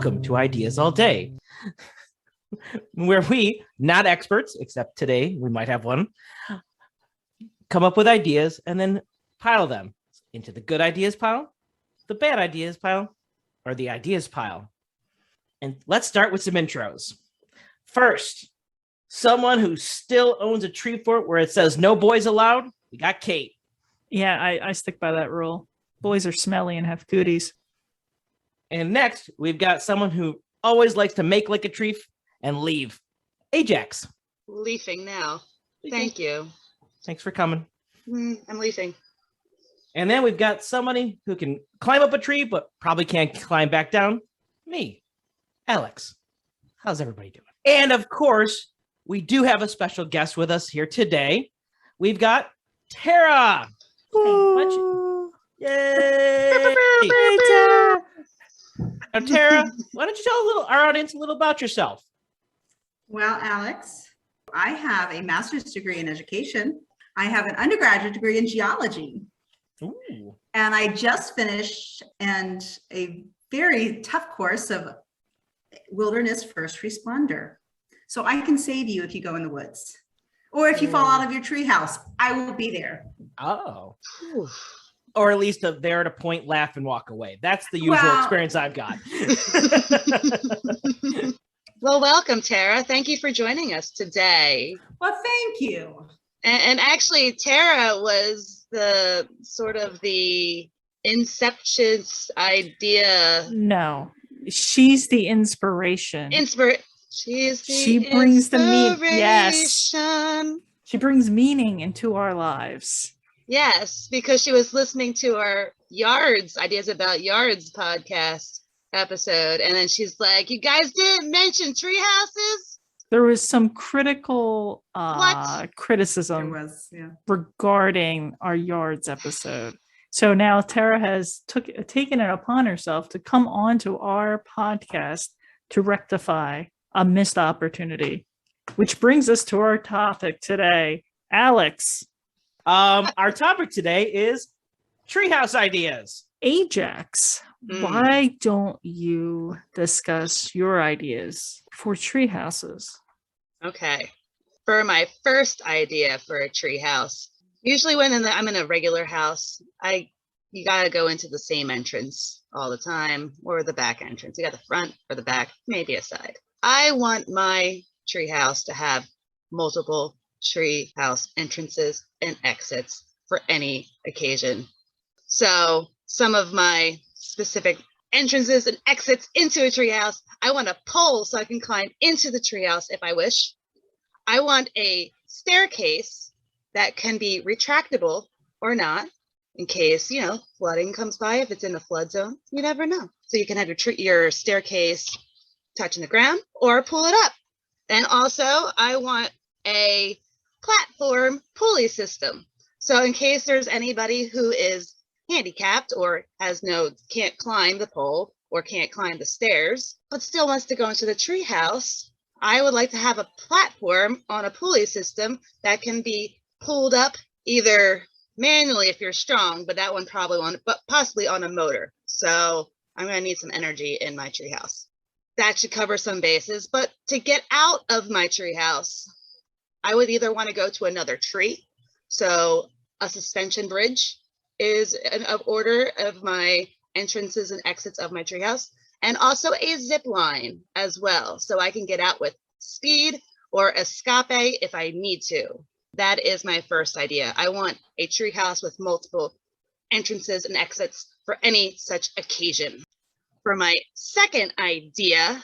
Welcome to Ideas All Day, where we, not experts, except today we might have one, come up with ideas and then pile them into the good ideas pile, the bad ideas pile, or the ideas pile. And let's start with some intros. First, someone who still owns a tree fort where it says no boys allowed. We got Kate. Yeah, I stick by that rule. Boys are smelly and have cooties. And next, we've got someone who always likes to make like a tree and leave. Ajax. Leafing now. Thank you. Thanks for coming. I'm leafing. And then we've got somebody who can climb up a tree, but probably can't climb back down. Me, Alex. How's everybody doing? And of course, we do have a special guest with us here today. We've got Tara. Yay! Hey, Tara. Now, Tara, why don't you tell our audience a little about yourself? Well, Alex, I have a master's degree in education. I have an undergraduate degree in geology. Ooh. And I just finished a very tough course of wilderness first responder. So I can save you if you go in the woods. Or if you fall out of your treehouse, I will be there. Oh. Or at least there to point, laugh, and walk away. That's the usual experience I've got. Well, welcome, Tara. Thank you for joining us today. Well, thank you. And actually, Tara was the sort of the inception idea. No, she's the inspiration. She brings the meaning. Yes. She brings meaning into our lives. Yes, because she was listening to our Ideas About Yards podcast episode. And then she's like, you guys didn't mention tree houses? There was some critical criticism regarding our yards episode. So now Tara has taken it upon herself to come onto our podcast to rectify a missed opportunity, which brings us to our topic today. Alex. Our topic today is treehouse ideas. Ajax, why don't you discuss your ideas for treehouses? Okay. For my first idea for a treehouse, usually when I'm in a regular house, you gotta go into the same entrance all the time, or the back entrance. You got the front or the back, maybe a side. I want my treehouse to have multiple treehouse entrances and exits for any occasion. So some of my specific entrances and exits into a treehouse, I want a pole so I can climb into the treehouse if I wish. I want a staircase that can be retractable or not, in case, flooding comes by. If it's in a flood zone, you never know. So you can have your staircase touching the ground or pull it up. And also I want a platform pulley system. So in case there's anybody who is handicapped or can't climb the pole or can't climb the stairs, but still wants to go into the treehouse, I would like to have a platform on a pulley system that can be pulled up either manually if you're strong, but that one probably won't, but possibly on a motor. So I'm going to need some energy in my treehouse. That should cover some bases. But to get out of my treehouse, I would either want to go to another tree. So a suspension bridge is an order of my entrances and exits of my treehouse, and also a zip line as well. So I can get out with speed or escape if I need to. That is my first idea. I want a treehouse with multiple entrances and exits for any such occasion. For my second idea,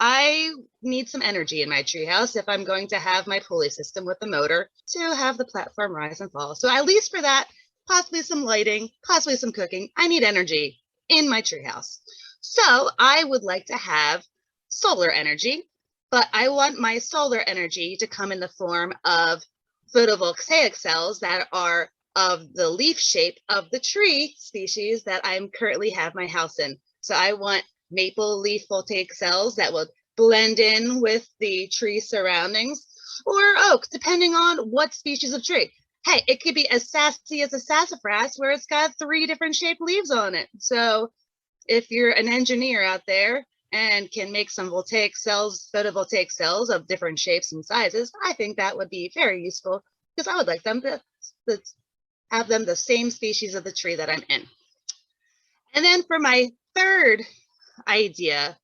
I need some energy in my treehouse if I'm going to have my pulley system with the motor to have the platform rise and fall. So at least for that, possibly some lighting, possibly some cooking, I need energy in my treehouse. So I would like to have solar energy, but I want my solar energy to come in the form of photovoltaic cells that are of the leaf shape of the tree species that I'm currently have my house in. So I want maple leaf voltaic cells that will blend in with the tree surroundings, or oak, depending on what species of tree. Hey, it could be as sassy as a sassafras where it's got 3 different shaped leaves on it. So if you're an engineer out there, and can make some photovoltaic cells of different shapes and sizes, I think that would be very useful because I would like them to have them the same species of the tree that I'm in. And then for my third idea,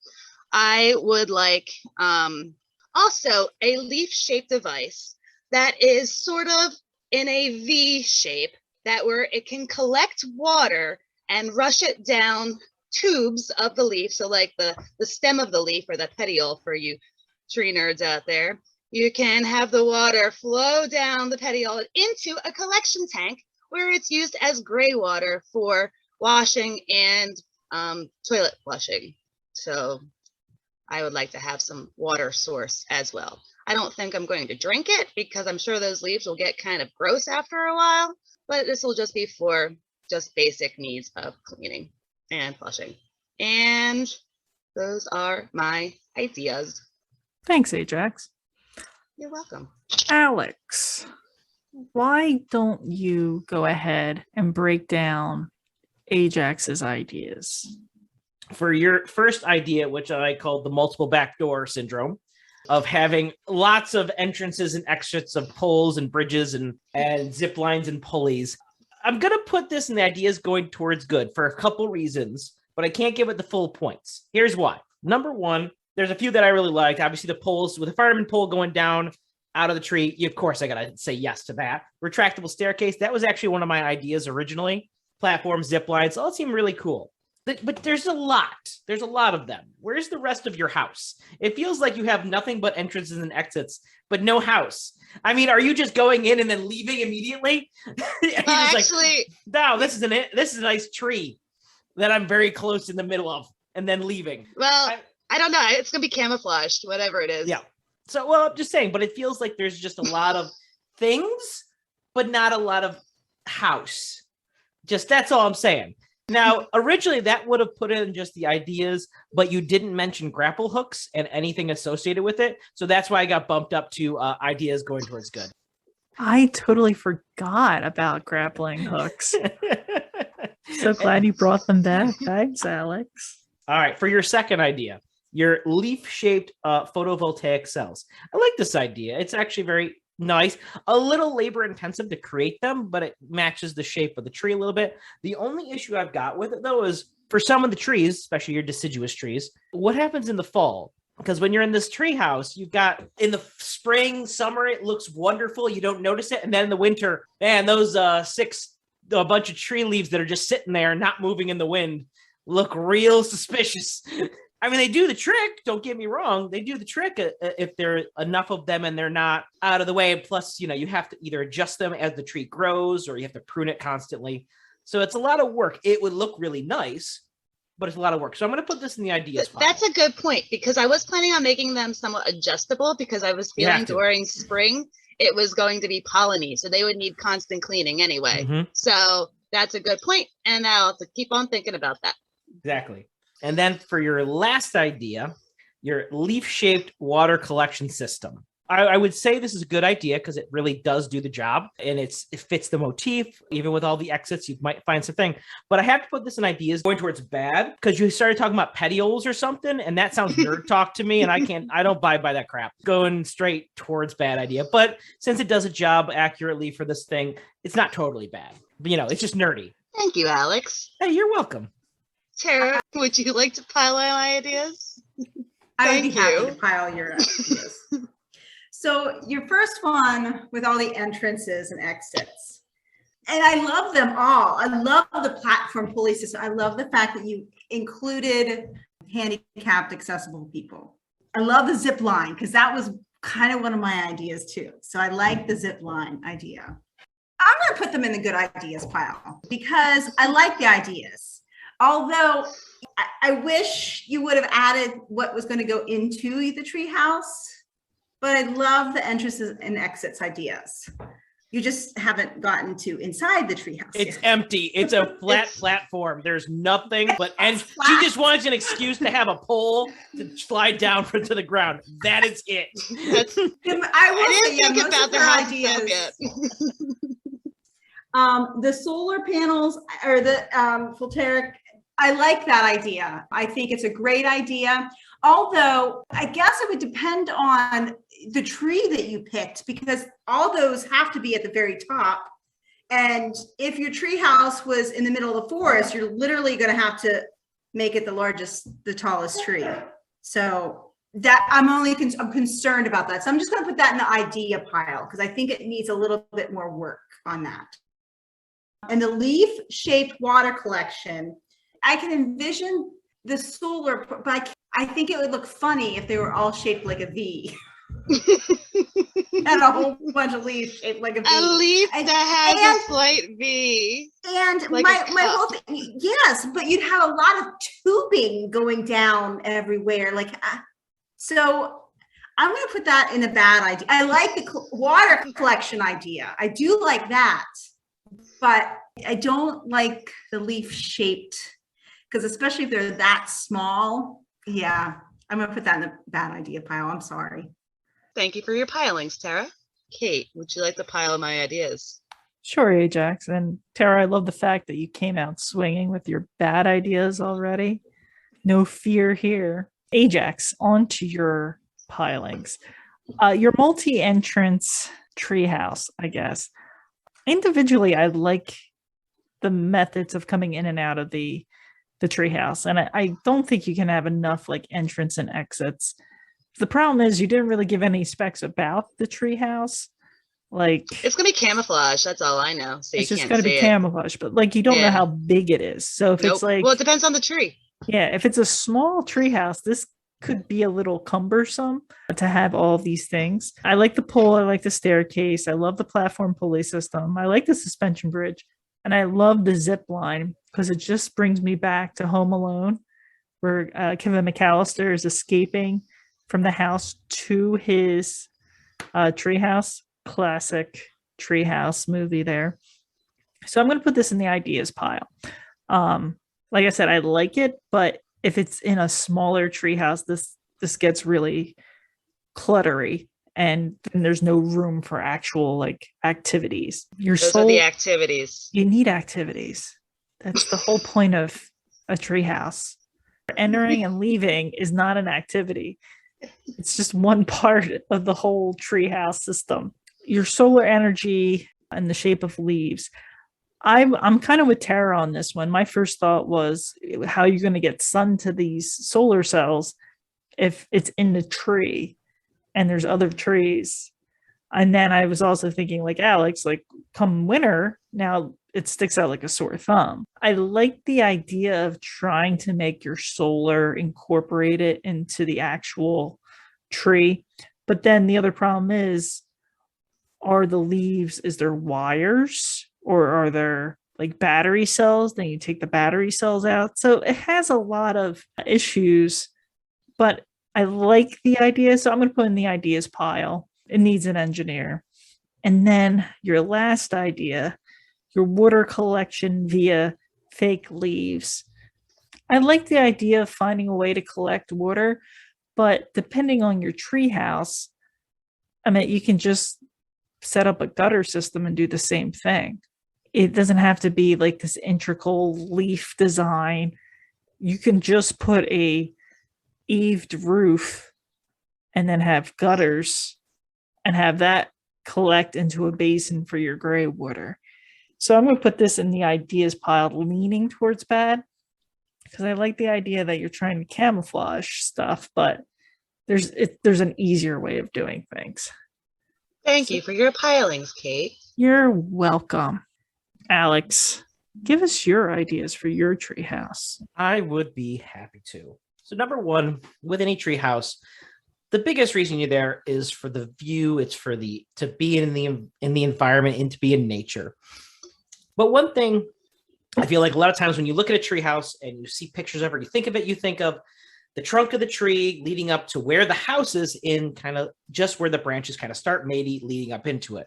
I would like also a leaf-shaped device that is sort of in a V shape, that where it can collect water and rush it down tubes of the leaf. So like the stem of the leaf or the petiole for you tree nerds out there, you can have the water flow down the petiole into a collection tank where it's used as gray water for washing and toilet flushing. So I would like to have some water source as well. I don't think I'm going to drink it because I'm sure those leaves will get kind of gross after a while, but this will just be for just basic needs of cleaning and flushing. And those are my ideas. Thanks, Ajax. You're welcome. Alex, why don't you go ahead and break down Ajax's ideas? For your first idea, which I called the multiple backdoor syndrome, of having lots of entrances and exits of poles and bridges and zip lines and pulleys, I'm going to put this in the ideas going towards good for a couple reasons, but I can't give it the full points. Here's why. Number one, there's a few that I really liked. Obviously, the poles with the fireman pole going down out of the tree. Of course, I got to say yes to that. Retractable staircase. That was actually one of my ideas originally. Platform, zip lines, all seem really cool. But there's a lot. There's a lot of them. Where's the rest of your house? It feels like you have nothing but entrances and exits, but no house. I mean, are you just going in and then leaving immediately? Actually, no, this is a nice tree that I'm very close in the middle of, and then leaving. Well, I don't know. It's gonna be camouflaged, whatever it is. Yeah. So, well, I'm just saying, but it feels like there's just a lot of things, but not a lot of house. Just that's all I'm saying. Now, originally that would have put in just the ideas, but you didn't mention grapple hooks and anything associated with it. So that's why I got bumped up to ideas going towards good. I totally forgot about grappling hooks. So glad you brought them back. Thanks, Alex. All right. For your second idea, your leaf-shaped photovoltaic cells. I like this idea. It's actually very nice, a little labor intensive to create them, but it matches the shape of the tree a little bit. The only issue I've got with it though is for some of the trees, especially your deciduous trees, what happens in the fall? Because when you're in this tree house, you've got in the spring, summer, it looks wonderful. You don't notice it. And then in the winter, man, those a bunch of tree leaves that are just sitting there, not moving in the wind, look real suspicious. I mean, they do the trick. Don't get me wrong. They do the trick if there are enough of them and they're not out of the way. Plus, you have to either adjust them as the tree grows or you have to prune it constantly. So it's a lot of work. It would look really nice, but it's a lot of work. So I'm going to put this in the ideas pile. That's a good point because I was planning on making them somewhat adjustable because I was feeling during spring it was going to be pollinated. So they would need constant cleaning anyway. Mm-hmm. So that's a good point. And I'll have to keep on thinking about that. Exactly. And then for your last idea, your leaf-shaped water collection system. I would say this is a good idea because it really does do the job and it fits the motif. Even with all the exits, you might find something. But I have to put this in ideas going towards bad because you started talking about petioles or something, and that sounds nerd talk to me, and I don't buy that crap. Going straight towards bad idea. But since it does a job accurately for this thing, it's not totally bad. But, it's just nerdy. Thank you, Alex. Hey, you're welcome. Tara, would you like to pile on my ideas? I would be happy to pile your ideas. So your first one with all the entrances and exits, and I love them all. I love the platform pulley system. I love the fact that you included handicapped accessible people. I love the zip line because that was kind of one of my ideas too. So I like the zip line idea. I'm going to put them in the good ideas pile because I like the ideas. Although I wish you would have added what was going to go into the treehouse, but I love the entrances and exits ideas. You just haven't gotten to inside the treehouse. It's empty. It's a flat platform. There's nothing but she just wants an excuse to have a pole to slide down to the ground. That is it. I didn't think about the ideas. The solar panels or the voltaic I like that idea. I think it's a great idea. Although I guess it would depend on the tree that you picked, because all those have to be at the very top. And if your tree house was in the middle of the forest, you're literally going to have to make it the tallest tree. So that I'm concerned about that. So I'm just going to put that in the idea pile because I think it needs a little bit more work on that. And the leaf-shaped water collection, I can envision the solar, but I think it would look funny if they were all shaped like a V. And a whole bunch of leaves shaped like a V. A leaf that has a slight V. And like my whole thing, yes, but you'd have a lot of tubing going down everywhere. So I'm going to put that in a bad idea. I like the water collection idea. I do like that, but I don't like the leaf shaped, because especially if they're that small. Yeah, I'm going to put that in the bad idea pile. I'm sorry. Thank you for your pilings, Tara. Kate, would you like to pile my ideas? Sure, Ajax. And Tara, I love the fact that you came out swinging with your bad ideas already. No fear here. Ajax, on to your pilings. Your multi-entrance treehouse, I guess. Individually, I like the methods of coming in and out of the treehouse. And I don't think you can have enough like entrance and exits. The problem is you didn't really give any specs about the treehouse. Like it's gonna be camouflage. That's all I know. So it's you just can't gonna be see it. camouflage, but like you don't know how big it is. So if it's like, well, it depends on the tree. Yeah, if it's a small treehouse, this could be a little cumbersome to have all these things. I like the pole. I like the staircase. I love the platform pulley system. I like the suspension bridge, and I love the zip line because it just brings me back to Home Alone, where Kevin McAllister is escaping from the house to his treehouse. Classic treehouse movie there. So I'm going to put this in the ideas pile. Like I said, I like it, but if it's in a smaller treehouse, this gets really cluttery, and then there's no room for actual like activities. Those are the activities. You need activities. That's the whole point of a treehouse. Entering and leaving is not an activity. It's just one part of the whole treehouse system. Your solar energy in the shape of leaves. I'm kind of with Tara on this one. My first thought was how you're going to get sun to these solar cells if it's in the tree and there's other trees. And then I was also thinking like Alex, like come winter, now it sticks out like a sore thumb. I like the idea of trying to make your solar incorporate it into the actual tree. But then the other problem is, are the leaves, is there wires or are there like battery cells? Then you take the battery cells out. So it has a lot of issues, but I like the idea. So I'm going to put in the ideas pile. It needs an engineer. And then your last idea, your water collection via fake leaves. I like the idea of finding a way to collect water, but depending on your tree house, I mean, you can just set up a gutter system and do the same thing. It doesn't have to be like this integral leaf design. You can just put a eaved roof and then have gutters and have that collect into a basin for your gray water. So I'm going to put this in the ideas pile, leaning towards bad, because I like the idea that you're trying to camouflage stuff, but there's an easier way of doing things. Thank you for your pilings, Kate. You're welcome. Alex, give us your ideas for your treehouse. I would be happy to. So number one, with any treehouse, the biggest reason you're there is for the view. It's for to be in the environment and to be in nature. But one thing I feel like a lot of times when you look at a treehouse and you see pictures of it, you think of the trunk of the tree leading up to where the house is in kind of just where the branches kind of start, maybe leading up into it.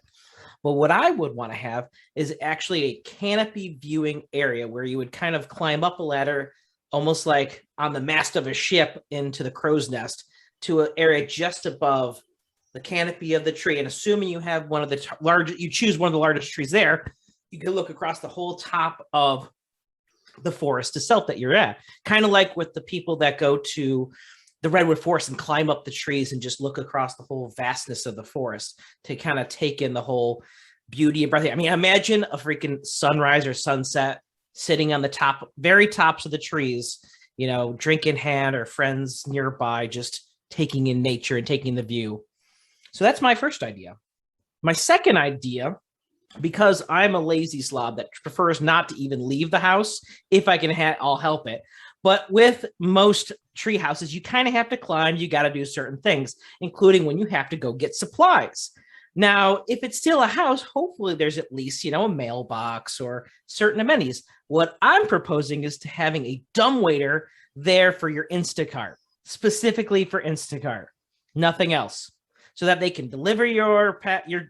But what I would want to have is actually a canopy viewing area where you would kind of climb up a ladder, almost like on the mast of a ship into the crow's nest, to an area just above the canopy of the tree. And assuming you have one of the you choose one of the largest trees there, you can look across the whole top of the forest itself that you're at. Kind of like with the people that go to the redwood forest and climb up the trees and just look across the whole vastness of the forest to kind of take in the whole beauty and breath. I mean, imagine a freaking sunrise or sunset sitting on the top, very tops of the trees, drink in hand or friends nearby, just taking in nature and taking the view. So that's my first idea. My second idea, because I'm a lazy slob that prefers not to even leave the house, if I can, I'll help it. But with most tree houses, you kind of have to climb. You got to do certain things, including when you have to go get supplies. Now, if it's still a house, hopefully there's at least, a mailbox or certain amenities. What I'm proposing is to having a dumbwaiter there for your Insta-Cart, specifically for Insta-Cart, nothing else, so that they can deliver your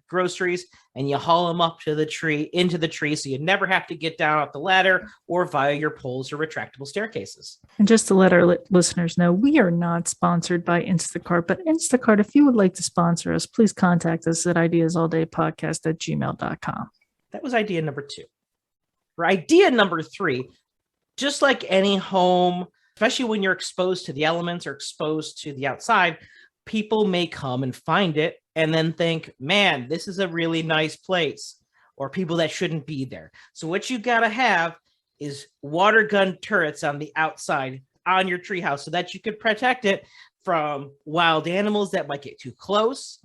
groceries and you haul them up to the tree, into the tree, so you never have to get down off the ladder or via your poles or retractable staircases. And just to let our listeners know, we are not sponsored by Instacart, but Instacart, if you would like to sponsor us, please contact us at ideasallday.podcast@gmail.com. That was idea number 2. For idea number 3, just like any home, especially when you're exposed to the elements or exposed to the outside, people may come and find it and then think, man, this is a really nice place, or people that shouldn't be there. So what you got to have is water gun turrets on the outside on your treehouse so that you can protect it from wild animals that might get too close,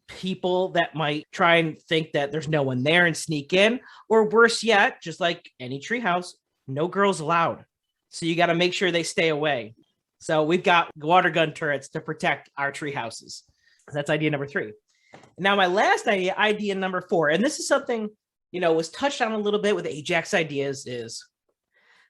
people that might try and think that there's no one there and sneak in, or worse yet, just like any treehouse, no girls allowed. So you got to make sure they stay away. So we've got water gun turrets to protect our tree houses. That's idea number 3. Now, my last idea number 4, and this is something, was touched on a little bit with Ajax ideas, is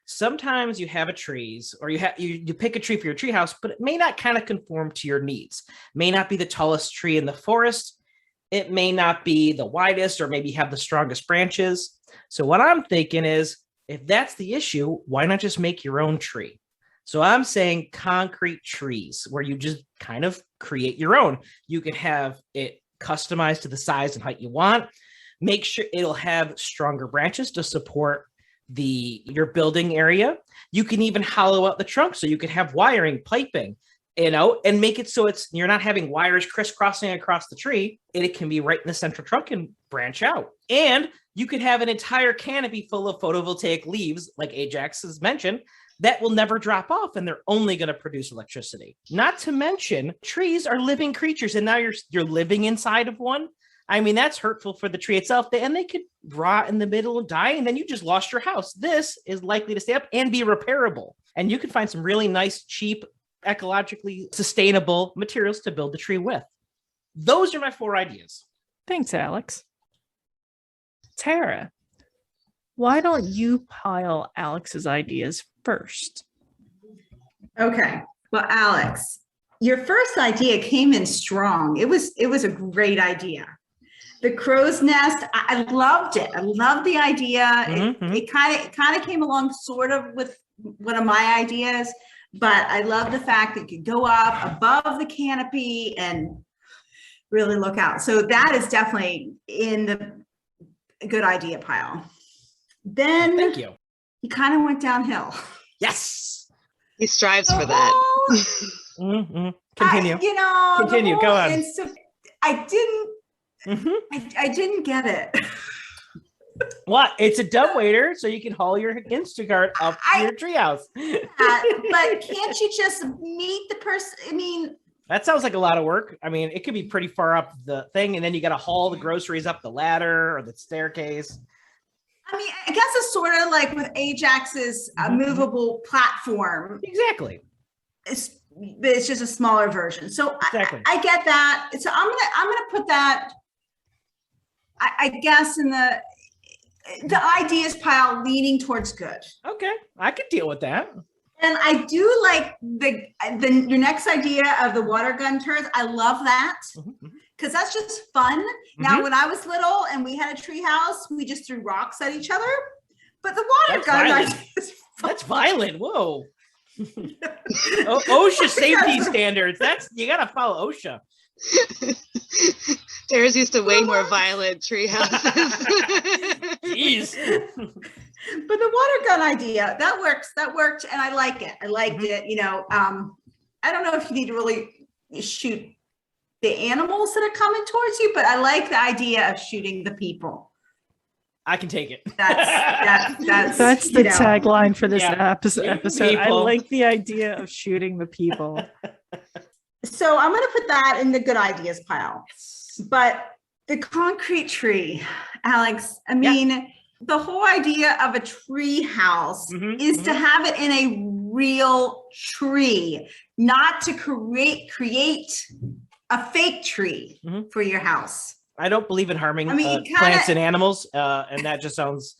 sometimes you have a trees, or you pick a tree for your tree house, but it may not kind of conform to your needs. May not be the tallest tree in the forest. It may not be the widest, or maybe have the strongest branches. So what I'm thinking is, if that's the issue, why not just make your own tree? So I'm saying concrete trees, where you just kind of create your own. You can have it customized to the size and height you want. Make sure it'll have stronger branches to support your building area. You can even hollow out the trunk so you can have wiring, piping, and make it so you're not having wires crisscrossing across the tree. It can be right in the central trunk and branch out. And you could have an entire canopy full of photovoltaic leaves, like Ajax has mentioned, that will never drop off, and they're only going to produce electricity. Not to mention, trees are living creatures, and now you're living inside of one. I mean, that's hurtful for the tree itself, and they could rot in the middle and die, and then you just lost your house. This is likely to stay up and be repairable, and you can find some really nice, cheap, ecologically sustainable materials to build the tree with. Those are my 4 ideas. Thanks, Alex. Tara, why don't you pile Alex's ideas first? Okay. Well, Alex, your first idea came in strong. It was a great idea. The crow's nest, I loved it. I loved the idea. Mm-hmm. It kind of came along sort of with one of my ideas, but I love the fact that you could go up above the canopy and really look out. So that is definitely in the good idea pile. Then Thank you. He kind of went downhill. Yes. He strives for that. Mm-hmm. Continue. Continue. Go on. I didn't. Mm-hmm. I didn't get it. What? It's a dumbwaiter, so you can haul your Insta-Cart up to your treehouse. But can't you just meet the person? I mean, that sounds like a lot of work. I mean, it could be pretty far up the thing, and then you got to haul the groceries up the ladder or the staircase. I mean, I guess it's sort of like with Ajax's movable platform. Exactly. But it's just a smaller version. So exactly. I get that. So I'm gonna put that, I guess, in the ideas pile, leaning towards good. Okay, I could deal with that. And I do like your next idea of the water gun turrets. I love that because that's just fun. Now, when I was little and we had a tree house, we just threw rocks at each other. But the water gun idea is fun. That's violent. Whoa. OSHA safety standards. You gotta follow OSHA. Tara's used to way more violent tree houses. Jeez. But the water gun idea, that works. That worked. And I like it. I liked it. You know, I don't know if you need to really shoot the animals that are coming towards you, but I like the idea of shooting the people. I can take it. That's the tagline for this Yeah. episode. I like the idea of shooting the people. So I'm going to put that in the good ideas pile. But the concrete tree, Alex, I mean, the whole idea of a tree house is to have it in a real tree, not to create a fake tree for your house. I don't believe in harming kinda, plants and animals, and that just sounds.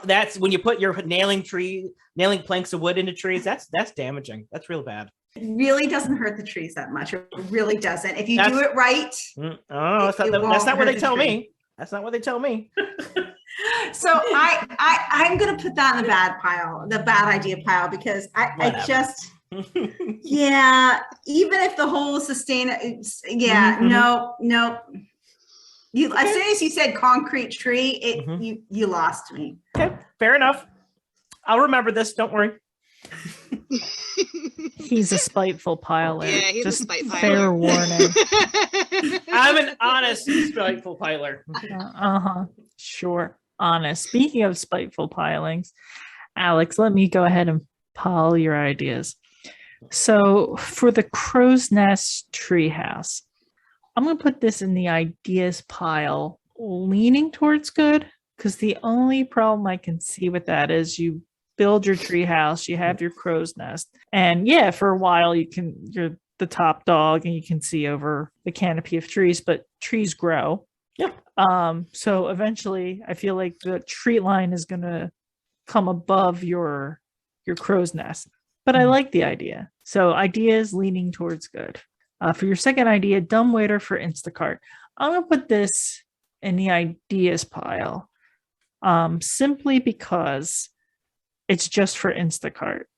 That's when you put your nailing planks of wood into trees. That's damaging. That's real bad. It really doesn't hurt the trees that much. It really doesn't. If you do it right. Oh, that's not what they tell me. That's not what they tell me. So I'm going to put that in the bad pile, the bad idea pile, because I just. Yeah, even if the whole no. As soon as you said concrete tree, you lost me. Okay, fair enough. I'll remember this. Don't worry. He's a spiteful piler. Yeah, he's just a spiteful fair piler. Warning. I'm an honest, spiteful piler. Sure. Honest. Speaking of spiteful pilings, Alex, let me go ahead and pile your ideas. So for the crow's nest treehouse, I'm going to put this in the ideas pile, leaning towards good, because the only problem I can see with that is you build your tree house, you have your crow's nest, and for a while you're the top dog and you can see over the canopy of trees, but trees grow. So eventually I feel like the tree line is going to come above your crow's nest, but I like the idea. So ideas leaning towards good. For your second idea, dumbwaiter for Insta-Cart, I'm going to put this in the ideas pile simply because it's just for Insta-Cart.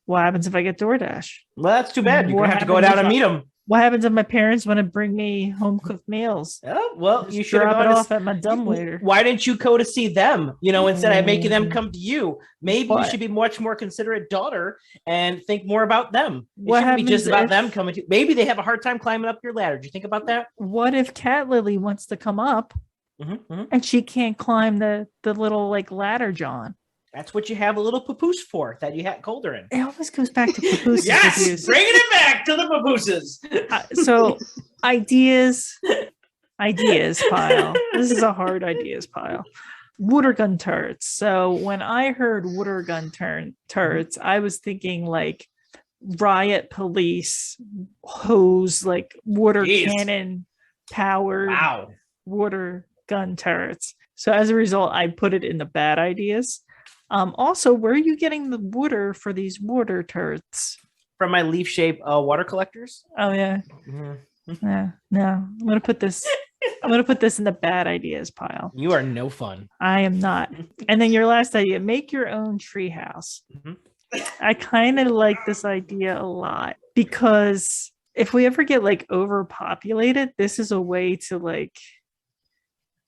What happens if I get DoorDash? Well, that's too bad. You're going to have to go down and meet them. What happens if my parents want to bring me home cooked meals? Oh, well, Just you should drop have it gone off at my dumbwaiter. Why didn't you go to see them? Instead of making them come to you. Maybe you What? should be much more considerate daughter and think more about them. It What shouldn't be just happens about if- them coming to. Maybe they have a hard time climbing up your ladder. Do you think about that? What if Cat Lily wants to come up and she can't climb the little ladder, John? That's what you have a little papoose for, that you had colder in. It always goes back to papooses. Yes, bringing it back to the papooses. So ideas pile. This is a hard ideas pile. Water gun turrets. So when I heard water gun turrets, I was thinking riot police hose, water cannon powered water gun turrets. So as a result, I put it in the bad ideas. Also, where are you getting the water for these water turrets? From my leaf shape water collectors. Oh yeah. Yeah. No, I'm gonna put this in the bad ideas pile. You are no fun. I am not. And then your last idea, make your own treehouse. I kind of like this idea a lot because if we ever get overpopulated, this is a way to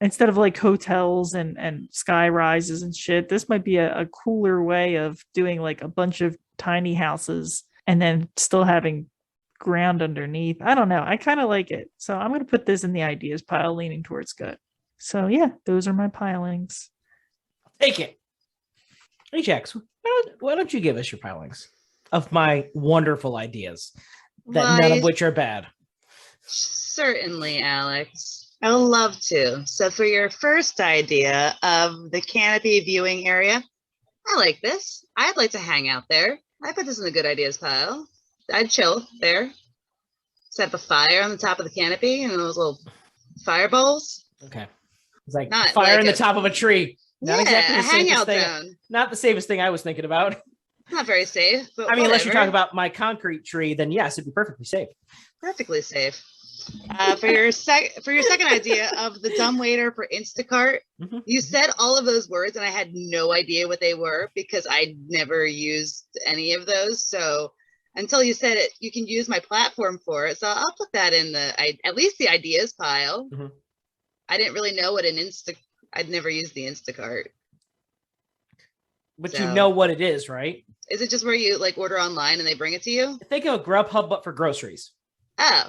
instead of hotels and sky rises and shit, this might be a cooler way of doing a bunch of tiny houses and then still having ground underneath. I don't know. I kind of like it. So I'm going to put this in the ideas pile, leaning towards good. So yeah, those are my pilings. Take it. Ajax, why don't you give us your pilings of my wonderful ideas, none of which are bad? Certainly, Alex. I would love to. So for your first idea of the canopy viewing area, I like this. I'd like to hang out there. I put this in the good ideas pile. I'd chill there. Set up a fire on the top of the canopy and those little fireballs. Okay. It's like Not fire like in the a- top of a tree. Not exactly a the safest hangout thing. zone. Not the safest thing I was thinking about. Not very safe, but I mean, unless you're whatever. talking about my concrete tree, then yes, it'd be perfectly safe. Perfectly safe. For your second idea of the dumbwaiter for Insta-Cart, you said all of those words and I had no idea what they were because I never used any of those. So until you said it, you can use my platform for it. So I'll put that in at least the ideas pile. I didn't really know what I'd never used the Insta-Cart. But So- you know what it is, right? Is it just where you like order online and they bring it to you? Think of a Grubhub, but for groceries. Oh,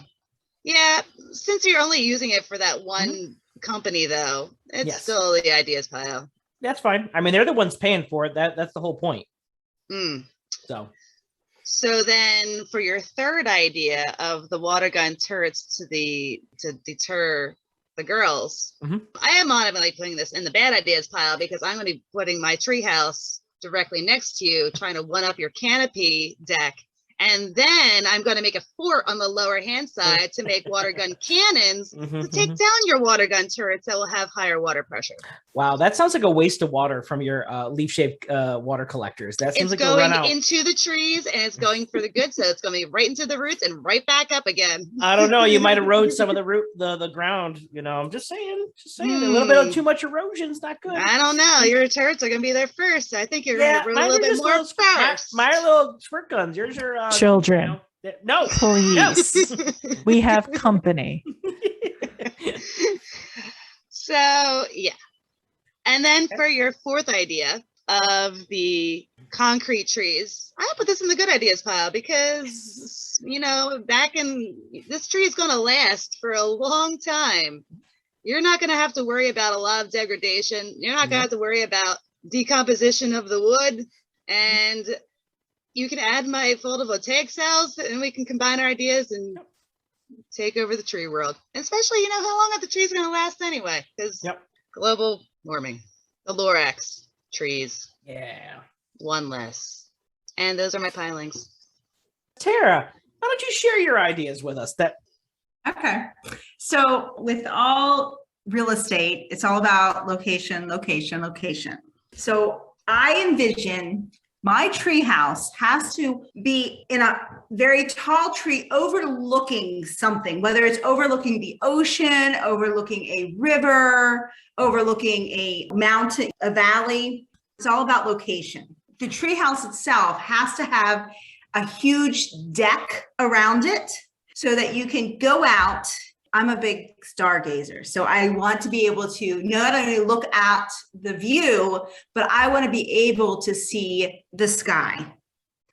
yeah. Since you're only using it for that one company, though, it's Yes. still the ideas pile. That's fine. I mean, they're the ones paying for it. That's the whole point. Hmm. So So then, for your third idea of the water gun turrets to deter the girls, I am automatically putting this in the bad ideas pile because I'm going to be putting my treehouse directly next to you, trying to one up your canopy deck. And then I'm going to make a fort on the lower hand side to make water gun cannons to take down your water gun turrets that will have higher water pressure. Wow, that sounds like a waste of water from your leaf-shaped water collectors. That seems It's like a run going out. into the trees and it's going for the good. So it's going to be right into the roots and right back up again. I don't know. You might erode some of the ground. You know, I'm just saying. A little bit of too much erosion is not good. I don't know. Your turrets are going to be there first. I think you're going to erode a mine little are bit just more first. Mine are little squirt guns. Yours are Children. No, Please. We have company. So, yeah. And then for your fourth idea of the concrete trees, I put this in the good ideas pile because, this tree is going to last for a long time. You're not going to have to worry about a lot of degradation. You're not going to have to worry about decomposition of the wood. And you can add my photovoltaic cells and we can combine our ideas and take over the tree world. And especially, how long are the trees going to last anyway? Because global warming, the Lorax trees. Yeah. One less. And those are my pilings. Tara, why don't you share your ideas with us? Okay. So with all real estate, it's all about location, location, location. So I envision my tree house has to be in a very tall tree overlooking something, whether it's overlooking the ocean, overlooking a river, overlooking a mountain, a valley. It's all about location. The tree house itself has to have a huge deck around it so that you can go out. I'm a big stargazer, so I want to be able to not only look at the view, but I want to be able to see the sky.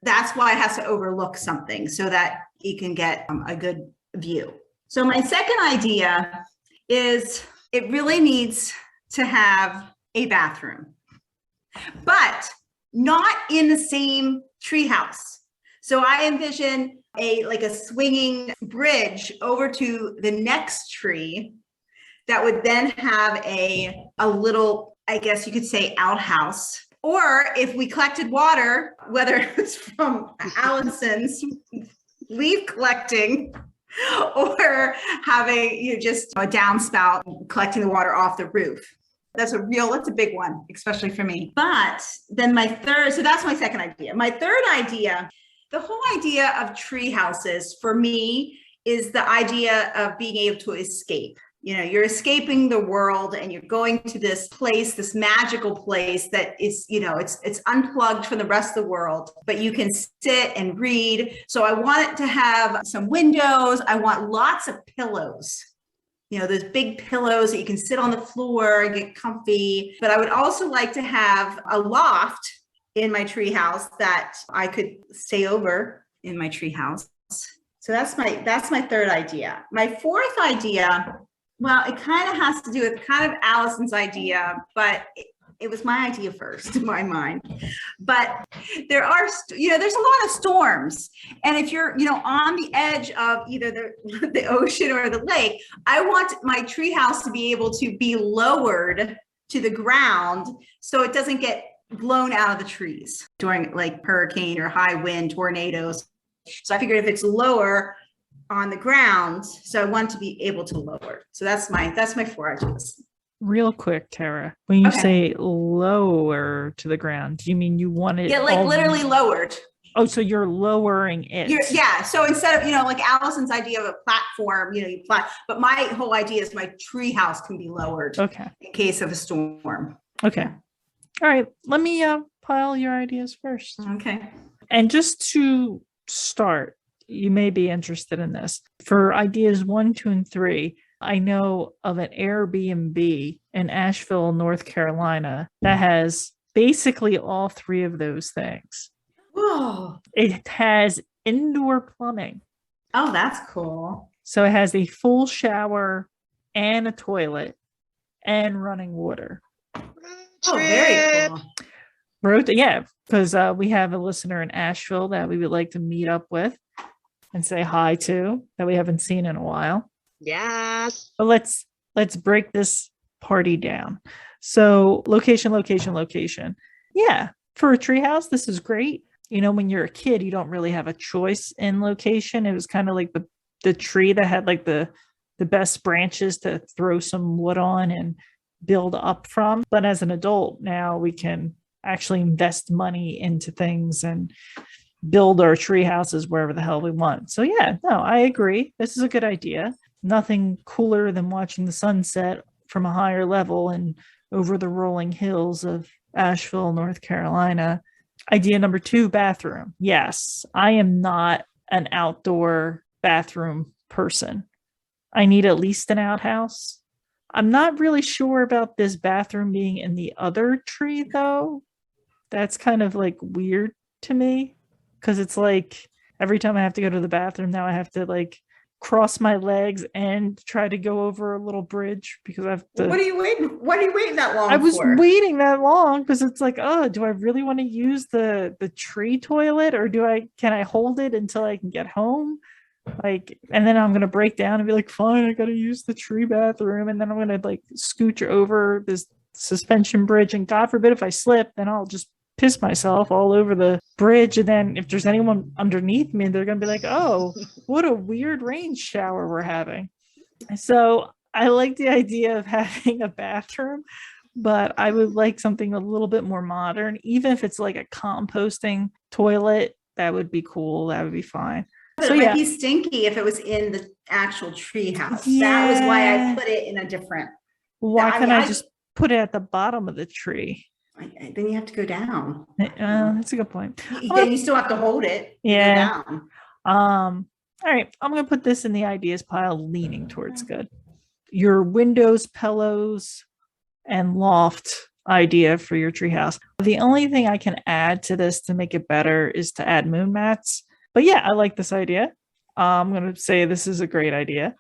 That's why it has to overlook something so that you can get a good view. So my second idea is it really needs to have a bathroom, but not in the same treehouse. So I envision a swinging bridge over to the next tree that would then have a little, I guess you could say, outhouse. Or if we collected water, whether it was from Allison's leaf collecting or having just a downspout collecting the water off the roof. That's a big one, especially for me. But then so that's my second idea. My third idea, the whole idea of tree houses for me is the idea of being able to escape. You're escaping the world and you're going to this place, this magical place that is, it's unplugged from the rest of the world, but you can sit and read. So I want it to have some windows. I want lots of pillows. Those big pillows that you can sit on the floor and get comfy. But I would also like to have a loft in my tree house that I could stay over in my tree house. So that's my third idea. My fourth idea, well, it kind of has to do with kind of Allison's idea, but it was my idea first in my mind. But there's a lot of storms. And if you're, on the edge of either the ocean or the lake, I want my tree house to be able to be lowered to the ground so it doesn't get blown out of the trees during hurricane or high wind, tornadoes. So I figured if it's lower on the ground, so I want to be able to lower. So that's my four ideas. Real quick, Tara, when you say lower to the ground, do you mean you want it? Yeah, literally lowered. Oh, so you're lowering it. So instead of, Allison's idea of a platform, but my whole idea is my tree house can be lowered. Okay. In case of a storm. Okay. All right. Let me pile your ideas first. Okay. And just to start, you may be interested in this. For ideas 1, 2, and 3, I know of an Airbnb in Asheville, North Carolina that has basically all three of those things. Whoa. It has indoor plumbing. Oh, that's cool. So it has a full shower and a toilet and running water. Oh, very cool. Yeah, because we have a listener in Asheville that we would like to meet up with and say hi to that we haven't seen in a while. Yes. But let's break this party down. So location. Yeah, for a treehouse, this is great. You know, when you're a kid, you don't really have a choice in location. It was kind of like the tree that had like the best branches to throw some wood on and build up from. But as an adult now, we can actually invest money into things and build our tree houses wherever the hell we want. So yeah, no, I agree. This is a good idea. Nothing cooler than watching the sunset from a higher level and over the rolling hills of Asheville, North Carolina. Idea number 2, bathroom. Yes, I am not an outdoor bathroom person. I need at least an outhouse. I'm not really sure about this bathroom being in the other tree, though. That's kind of like weird to me because it's like every time I have to go to the bathroom now, I have to like cross my legs and try to go over a little bridge because I have to. What are you waiting that long for? I was waiting that long because it's like, oh, do I really want to use the tree toilet or can I hold it until I can get home? Like, and then I'm gonna break down and be like, fine, I gotta use the tree bathroom, and then I'm gonna like scooch over this suspension bridge, and God forbid if I slip, then I'll just piss myself all over the bridge. And then if there's anyone underneath me, they're gonna be like, oh, what a weird rain shower we're having. So I like the idea of having a bathroom, but I would like something a little bit more modern, even if it's like a composting toilet. That would be cool. That would be fine. But So it might yeah, be stinky if it was in the actual tree house. Yeah. That was why I put it in a different. why I can't mean, I I- just put it at the bottom of the tree? Then you have to go down. That's a good point. Then you still have to hold it. Yeah. Go down. All right, I'm gonna put this in the ideas pile, leaning towards good. Your windows, pillows, and loft idea for your treehouse. The only thing I can add to this to make it better is to add moon mats. But yeah, I like this idea. I'm gonna say this is a great idea.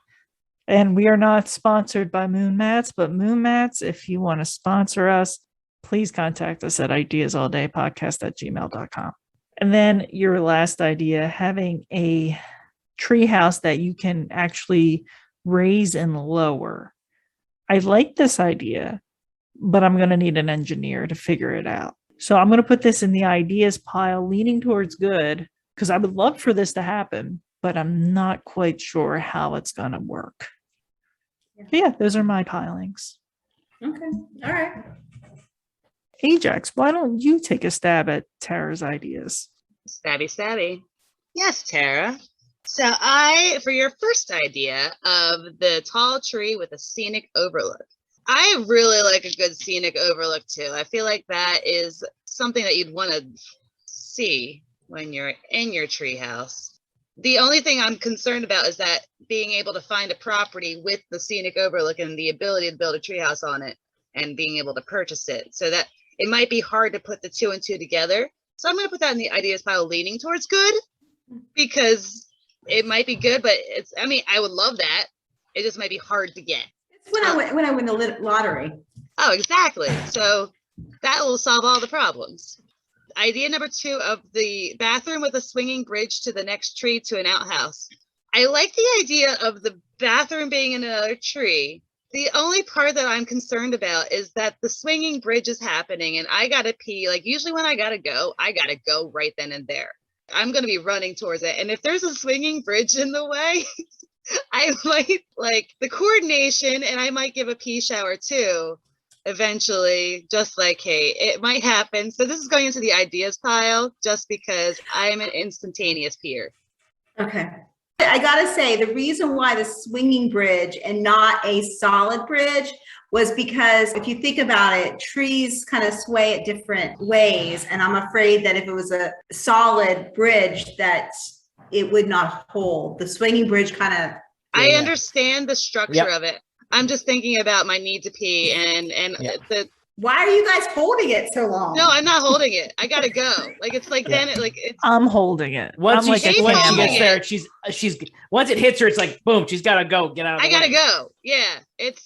And we are not sponsored by Moon Mats, but Moon Mats, if you want to sponsor us, please contact us at ideasallday.podcast@gmail.com. And then your last idea, having a treehouse that you can actually raise and lower. I like this idea, but I'm going to need an engineer to figure it out. So I'm going to put this in the ideas pile, leaning towards good, because I would love for this to happen, but I'm not quite sure how it's going to work. Yeah, those are my pilings. Okay. All right. Ajax, why don't you take a stab at Tara's ideas? Stabby. Yes, Tara. So for your first idea of the tall tree with a scenic overlook, I really like a good scenic overlook too. I feel like that is something that you'd want to see when you're in your treehouse. The only thing I'm concerned about is that being able to find a property with the scenic overlook and the ability to build a treehouse on it and being able to purchase it. So that it might be hard to put the 2 and 2 together. So I'm going to put that in the ideas pile, leaning towards good, because it might be good, but I would love that. It just might be hard to get. It's when I win the lottery. Oh, exactly. So that will solve all the problems. Idea number 2 of the bathroom with a swinging bridge to the next tree to an outhouse. I like the idea of the bathroom being in another tree. The only part that I'm concerned about is that the swinging bridge is happening and I gotta pee. Like usually when I gotta go right then and there. I'm gonna be running towards it. And if there's a swinging bridge in the way, I might like the coordination and I might give a pee shower too. Eventually, just like, hey, it might happen. So this is going into the ideas pile just because I am an instantaneous peer. Okay. I gotta say, the reason why the swinging bridge and not a solid bridge was because if you think about it, trees kind of sway at different ways. And I'm afraid that if it was a solid bridge, that it would not hold. The swinging bridge kind of. I understand the structure of it. I'm just thinking about my need to pee and Why are you guys holding it so long? No, I'm not holding it. I gotta go. Like it's like Yeah. then it's I'm holding it. Once, I'm like a once she camel. gets there, she's once it hits her, it's like boom, she's gotta go, get out of the I gotta way. go. Yeah. It's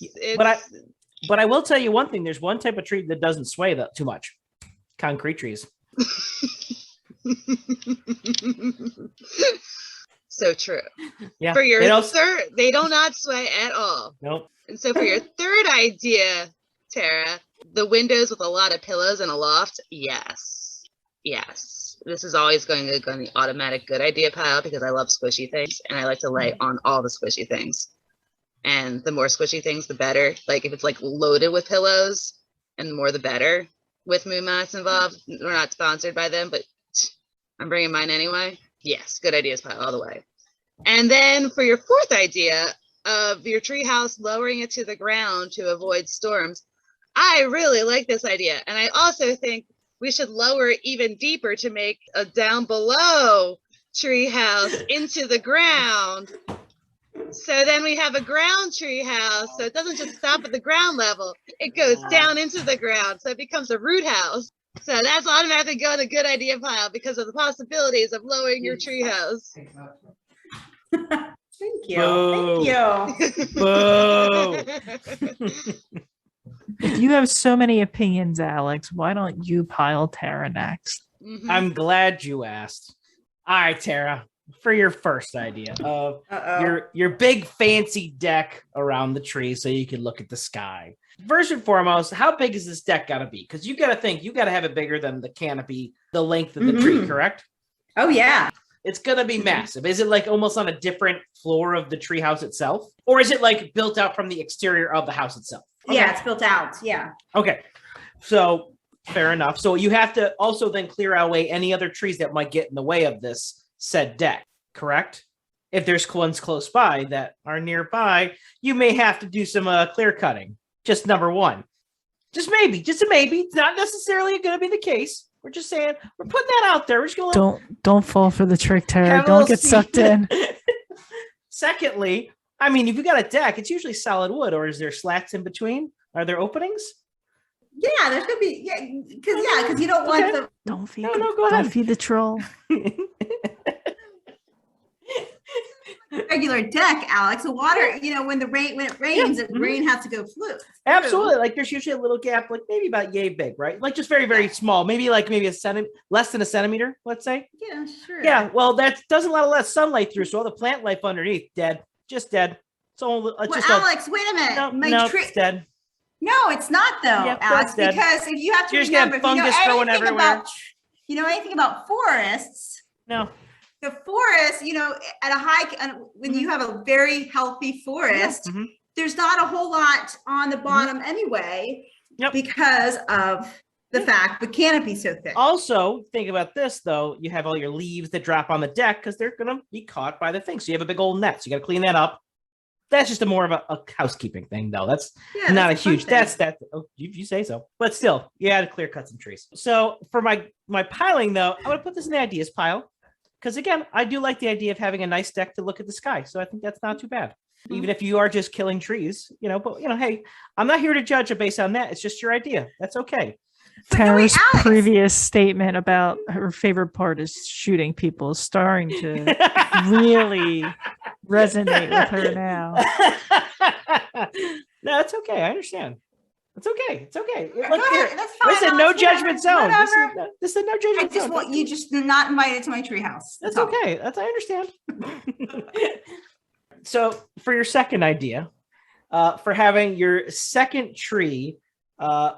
But I will tell you one thing, there's one type of tree that doesn't sway that too much. Concrete trees. so true. Yeah. For your they don't- third, they do not sway at all. Nope. And so for your third idea, Tara, the windows with a lot of pillows and a loft, yes. This is always going to go in the automatic good idea pile because I love squishy things and I like to lay on all the squishy things. And the more squishy things, the better. Like if it's like loaded with pillows, and the more the better. With moon mats involved, we're not sponsored by them, but I'm bringing mine anyway. Yes, good ideas pile all the way. And then for your fourth idea of your treehouse lowering it to the ground to avoid storms, I really like this idea. And I also think we should lower it even deeper to make a down below treehouse into the ground. So then we have a ground tree house. So it doesn't just stop at the ground level. It goes down into the ground. So it becomes a root house. So that's automatically going to good idea pile because of the possibilities of lowering your tree house. Thank you. Boo. Thank you. Boo. If you have so many opinions, Alex, why don't you pile Tara next? Mhm. I'm glad you asked. All right, Tara, for your first idea of your big fancy deck around the tree so you can look at the sky. First and foremost, how big is this deck got to be? Because you got to think, you got to have it bigger than the canopy, the length of the tree, correct? Oh, yeah. It's going to be massive. Is it like almost on a different floor of the tree house itself? Or is it like built out from the exterior of the house itself? Yeah, Okay. it's built out. Yeah. Okay. So fair enough. So you have to also then clear away any other trees that might get in the way of this said deck, correct? If there's ones close by that are nearby, you may have to do some clear cutting. Just number one. Just maybe, just a maybe. It's not necessarily going to be the case. We're just saying, we're putting that out there. We're just going to Don't fall for the trick, Tara. have a Don't little get sucked in. Secondly, I mean, if you got a deck, it's usually solid wood, or is there slats in between? Are there openings? Yeah, there's gonna be because you don't want the Don't feed. No, the, go don't ahead. feed the troll. regular deck, Alex. The water, when it rains, the rain has to go through. Absolutely. Like there's usually a little gap, like maybe about yay big, right? Like just very, very small. Maybe a centimeter, less than a centimeter, let's say. Yeah, sure. Yeah. Well, that doesn't let a lot of sunlight through. So all the plant life underneath, dead. Just dead. So it's just Alex, wait a minute. it's dead. No, it's not though, Yeah, Alex. that's dead. Because if you have to You're just gonna remember, have fungus growing everywhere. You know anything about forests? No. The forest, at a high, when you have a very healthy forest, Mhm. there's not a whole lot on the bottom anyway, Yep. because of the fact the canopy's so thick. Also, think about this though. You have all your leaves that drop on the deck because they're gonna be caught by the thing. So you have a big old net. So you got to clean that up. That's just more of a housekeeping thing, though. That's Yeah, not a that's fun huge. thing. That's that. Oh, you say so, but still, you had to clear cut some trees. So for my piling though, I'm gonna put this in the ideas pile because again, I do like the idea of having a nice deck to look at the sky. So I think that's not too bad, even if you are just killing trees, But hey, I'm not here to judge it based on that. It's just your idea. That's okay. But no, wait, Tara's Alex. previous statement about her favorite part is shooting people is starting to really resonate with her now. No, it's okay. I understand. It's okay. It's okay. Go Look here. ahead, that's fine, This is no Alex, judgment zone. This whatever. is no I judgment just zone. want you just not invited to my treehouse. That's all. okay. I understand. So for your second idea, for having your second tree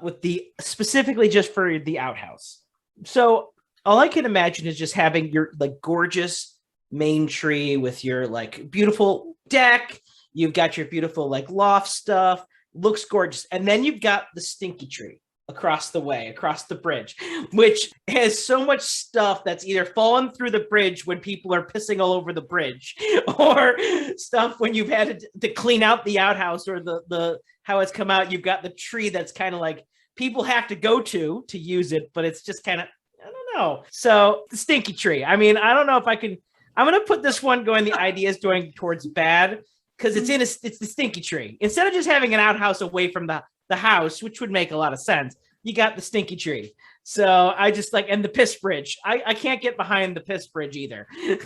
with the specifically just for the outhouse. So all I can imagine is just having your like gorgeous main tree with your like beautiful deck. You've got your beautiful like loft stuff. Looks gorgeous. And then you've got the stinky tree across the way, across the bridge, which has so much stuff that's either fallen through the bridge when people are pissing all over the bridge or stuff when you've had to clean out the outhouse or the how it's come out. You've got the tree that's kind of like people have to go to use it, but it's just kind of, I don't know. So the stinky tree. I mean, I don't know if I can, I'm going to put this one going, the idea is going towards bad because it's the stinky tree. Instead of just having an outhouse away from the the house, which would make a lot of sense, you got the stinky tree. So I just like, and the piss bridge. I can't get behind the piss bridge either. And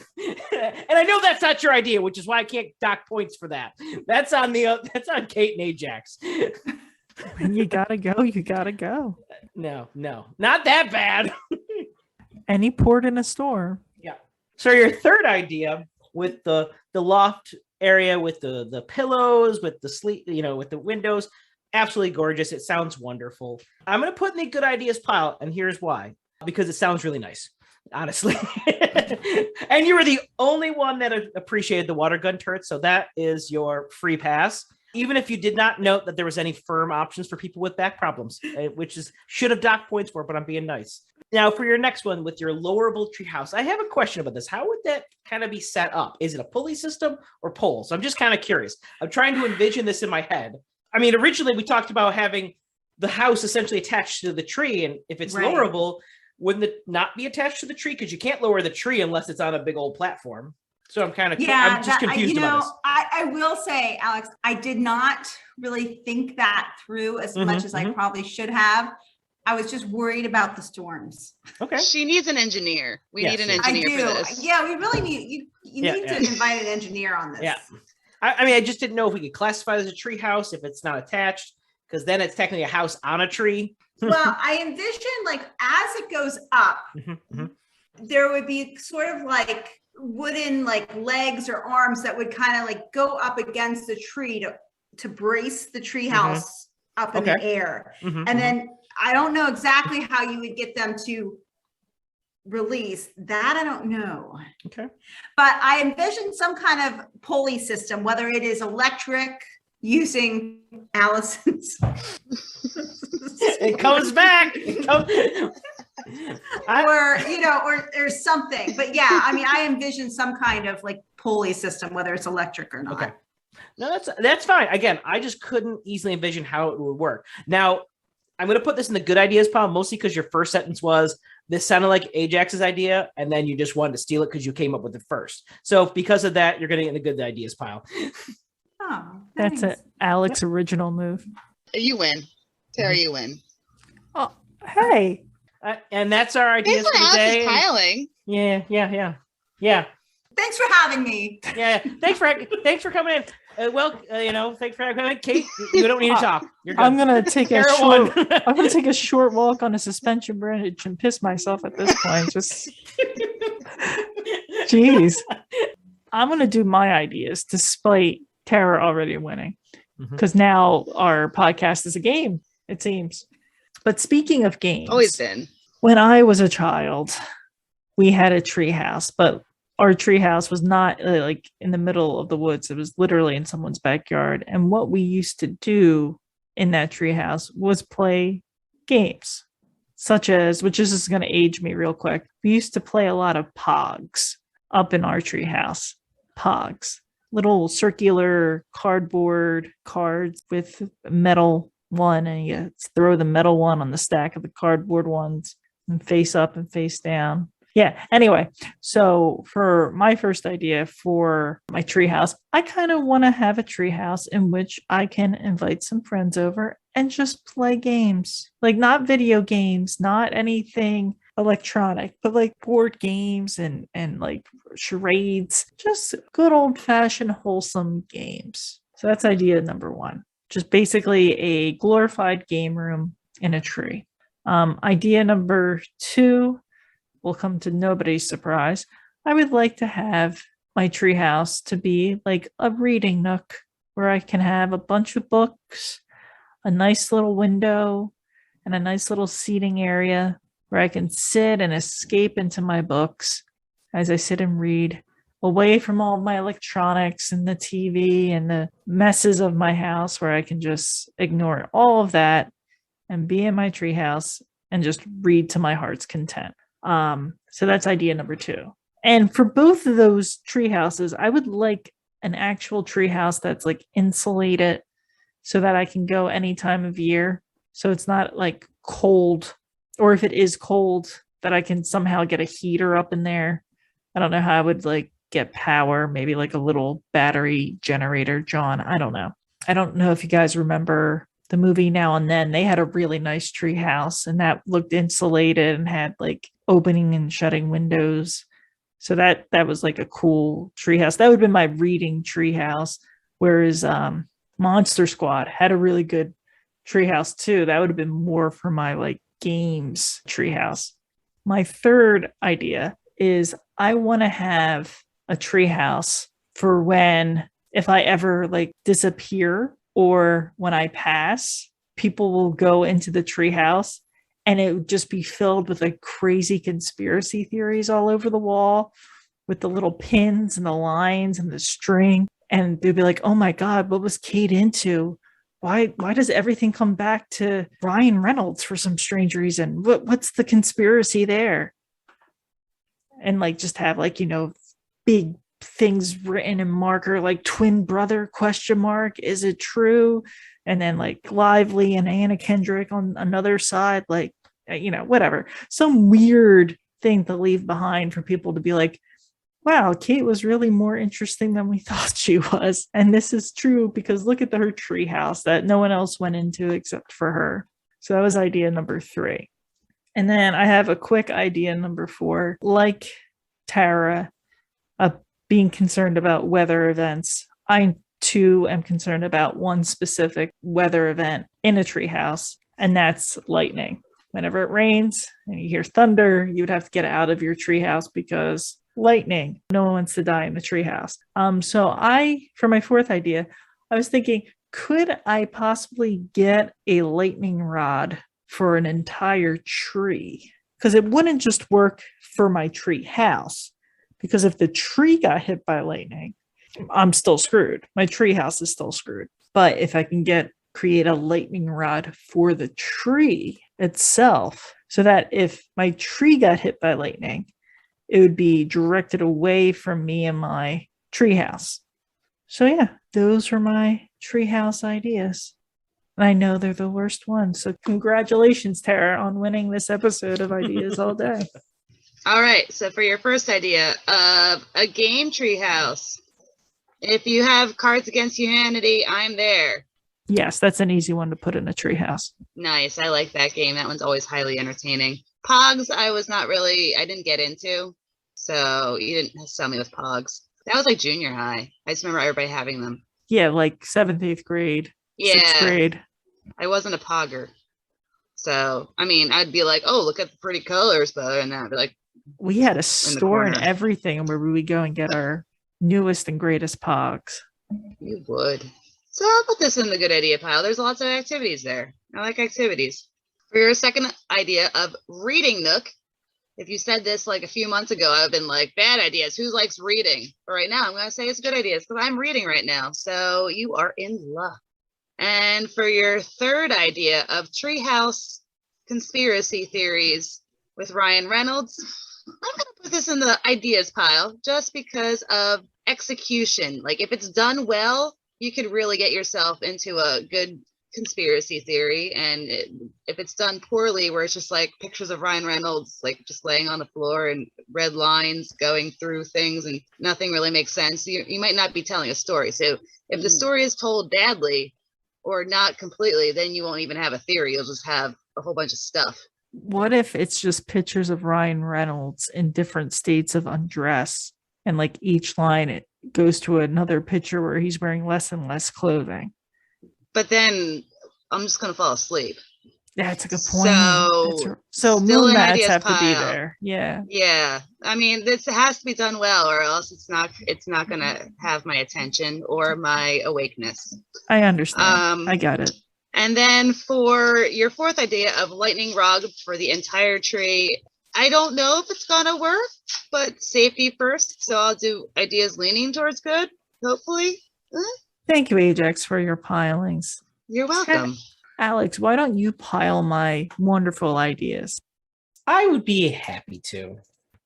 I know that's not your idea, which is why I can't dock points for that. That's on Kate and Ajax. When you gotta go, you gotta go. No, not that bad. Any port in a storm. Yeah. So your third idea with the loft area with the pillows, with the sleep, with the windows, absolutely gorgeous. It sounds wonderful. I'm going to put in the good ideas pile, and here's why. Because it sounds really nice, honestly. And you were the only one that appreciated the water gun turret, so that is your free pass. Even if you did not note that there was any firm options for people with back problems, which should have docked points for, but I'm being nice. Now, for your next one with your lowerable treehouse, I have a question about this. How would that kind of be set up? Is it a pulley system or poles? I'm just kind of curious. I'm trying to envision this in my head. I mean, originally we talked about having the house essentially attached to the tree, and if it's lowerable, wouldn't it not be attached to the tree? Because you can't lower the tree unless it's on a big old platform. So I'm kind of, I'm just confused about this. I will say, Alex, I did not really think that through as much as I probably should have. I was just worried about the storms. Okay. She needs an engineer. We need an engineer for this. Yeah, we really need, you need to invite an engineer on this. Yeah. I mean, I just didn't know if we could classify it as a tree house if it's not attached, because then it's technically a house on a tree. Well, I envision like as it goes up, there would be sort of like wooden like legs or arms that would kind of like go up against the tree to brace the tree house up in the air. And then I don't know exactly how you would get them to release that. I don't know. Okay. But I envision some kind of pulley system, whether it is electric using Allison's. It comes back. Or something. But yeah, I mean, I envision some kind of like pulley system, whether it's electric or not. Okay. No, that's fine. Again, I just couldn't easily envision how it would work. Now, I'm going to put this in the good ideas pile, mostly because your first sentence was, this sounded like Ajax's idea, and then you just wanted to steal it because you came up with it first. So because of that, you're going to get in the good ideas pile. Oh, that's an Alex original move. You win. Tara, you win. Oh, hey. And that's our ideas for the day. Piling. Yeah. Thanks for having me. Yeah. Thanks for coming in. Thanks for having me. Kate, you don't need to talk. You're good. I'm gonna take a short walk on a suspension bridge and piss myself at this point. Just jeez. I'm gonna do my ideas despite Tara already winning. Because now our podcast is a game, it seems. But speaking of games, always been. When I was a child, we had a tree house, but our tree house was not like in the middle of the woods. It was literally in someone's backyard. And what we used to do in that tree house was play games, such as, which is going to age me real quick. We used to play a lot of Pogs up in our tree house. Pogs, little circular cardboard cards with metal one, and you throw the metal one on the stack of the cardboard ones and face up and face down. Yeah. Anyway, so for my first idea for my treehouse, I kind of want to have a treehouse in which I can invite some friends over and just play games, like not video games, not anything electronic, but like board games and like charades, just good old fashioned wholesome games. So that's idea number one, just basically a glorified game room in a tree. Idea number two will come to nobody's surprise. I would like to have my treehouse to be like a reading nook where I can have a bunch of books, a nice little window, and a nice little seating area where I can sit and escape into my books as I sit and read, away from all of my electronics and the TV and the messes of my house, where I can just ignore all of that and be in my treehouse and just read to my heart's content. So that's idea number two. And for both of those tree houses, I would like an actual tree house that's like insulated so that I can go any time of year. So it's not like cold, or if it is cold, that I can somehow get a heater up in there. I don't know how I would like get power, maybe like a little battery generator, John. I don't know. I don't know if you guys remember the movie Now and Then, they had a really nice tree house, and that looked insulated and had like opening and shutting windows. So that was like a cool tree house. That would have been my reading tree house. Whereas Monster Squad had a really good tree house too. That would have been more for my like games tree house. My third idea is I want to have a tree house for when, if I ever like disappear or when I pass, people will go into the tree house and it would just be filled with like crazy conspiracy theories all over the wall with the little pins and the lines and the string. And they'd be like, oh my God, what was Kate into? Why does everything come back to Ryan Reynolds for some strange reason? What's the conspiracy there? And like just have like, big things written in marker, like twin brother ? Is it true? And then like Lively and Anna Kendrick on another side, like, whatever. Some weird thing to leave behind for people to be like, wow, Kate was really more interesting than we thought she was. And this is true because look at her tree house that no one else went into except for her. So that was idea number 3. And then I have a quick idea number 4, like Tara, being concerned about weather events. I too am concerned about one specific weather event in a tree house, and that's lightning. Whenever it rains and you hear thunder, you would have to get out of your tree house because lightning. No one wants to die in the treehouse. So for my 4th idea, I was thinking, could I possibly get a lightning rod for an entire tree? Because it wouldn't just work for my tree house. Because if the tree got hit by lightning, I'm still screwed. My tree house is still screwed. But if I can create a lightning rod for the tree itself, so that if my tree got hit by lightning, it would be directed away from me and my treehouse. So yeah, those are my treehouse ideas. And I know they're the worst ones. So congratulations, Tara, on winning this episode of Ideas All Day. All right. So for your first idea of a game treehouse, if you have Cards Against Humanity, I'm there. Yes, that's an easy one to put in a treehouse. Nice. I like that game. That one's always highly entertaining. Pogs, I didn't get into. So you didn't sell me with Pogs. That was like junior high. I just remember everybody having them. Yeah, like 7th, 8th grade, 6th grade. I wasn't a Pogger. So, I'd be like, oh, look at the pretty colors, but and I'd be like, we had a store and everything where we would go and get our newest and greatest Pogs. You would. So I'll put this in the good idea pile. There's lots of activities there. I like activities. For your second idea of reading nook, if you said this like a few months ago, I would have been like, bad ideas. Who likes reading? But right now, I'm going to say it's good ideas because I'm reading right now. So you are in luck. And for your third idea of treehouse conspiracy theories with Ryan Reynolds, I'm going to put this in the ideas pile just because of execution. Like if it's done well, you could really get yourself into a good conspiracy theory. And if it's done poorly, where it's just like pictures of Ryan Reynolds like just laying on the floor and red lines going through things and nothing really makes sense, you might not be telling a story. So if the story is told badly or not completely, then you won't even have a theory. You'll just have a whole bunch of stuff. What if it's just pictures of Ryan Reynolds in different states of undress, and like each line it goes to another picture where he's wearing less and less clothing? But then I'm just going to fall asleep. That's a good point. So moon mats have to be there. Yeah. Yeah. This has to be done well, or else it's not going to have my attention or my awakeness. I understand. I got it. And then for your fourth idea of lightning rod for the entire tree, I don't know if it's going to work, but safety first. So I'll do ideas leaning towards good, hopefully. Thank you, Ajax, for your pilings. You're welcome. Alex, why don't you pile my wonderful ideas? I would be happy to.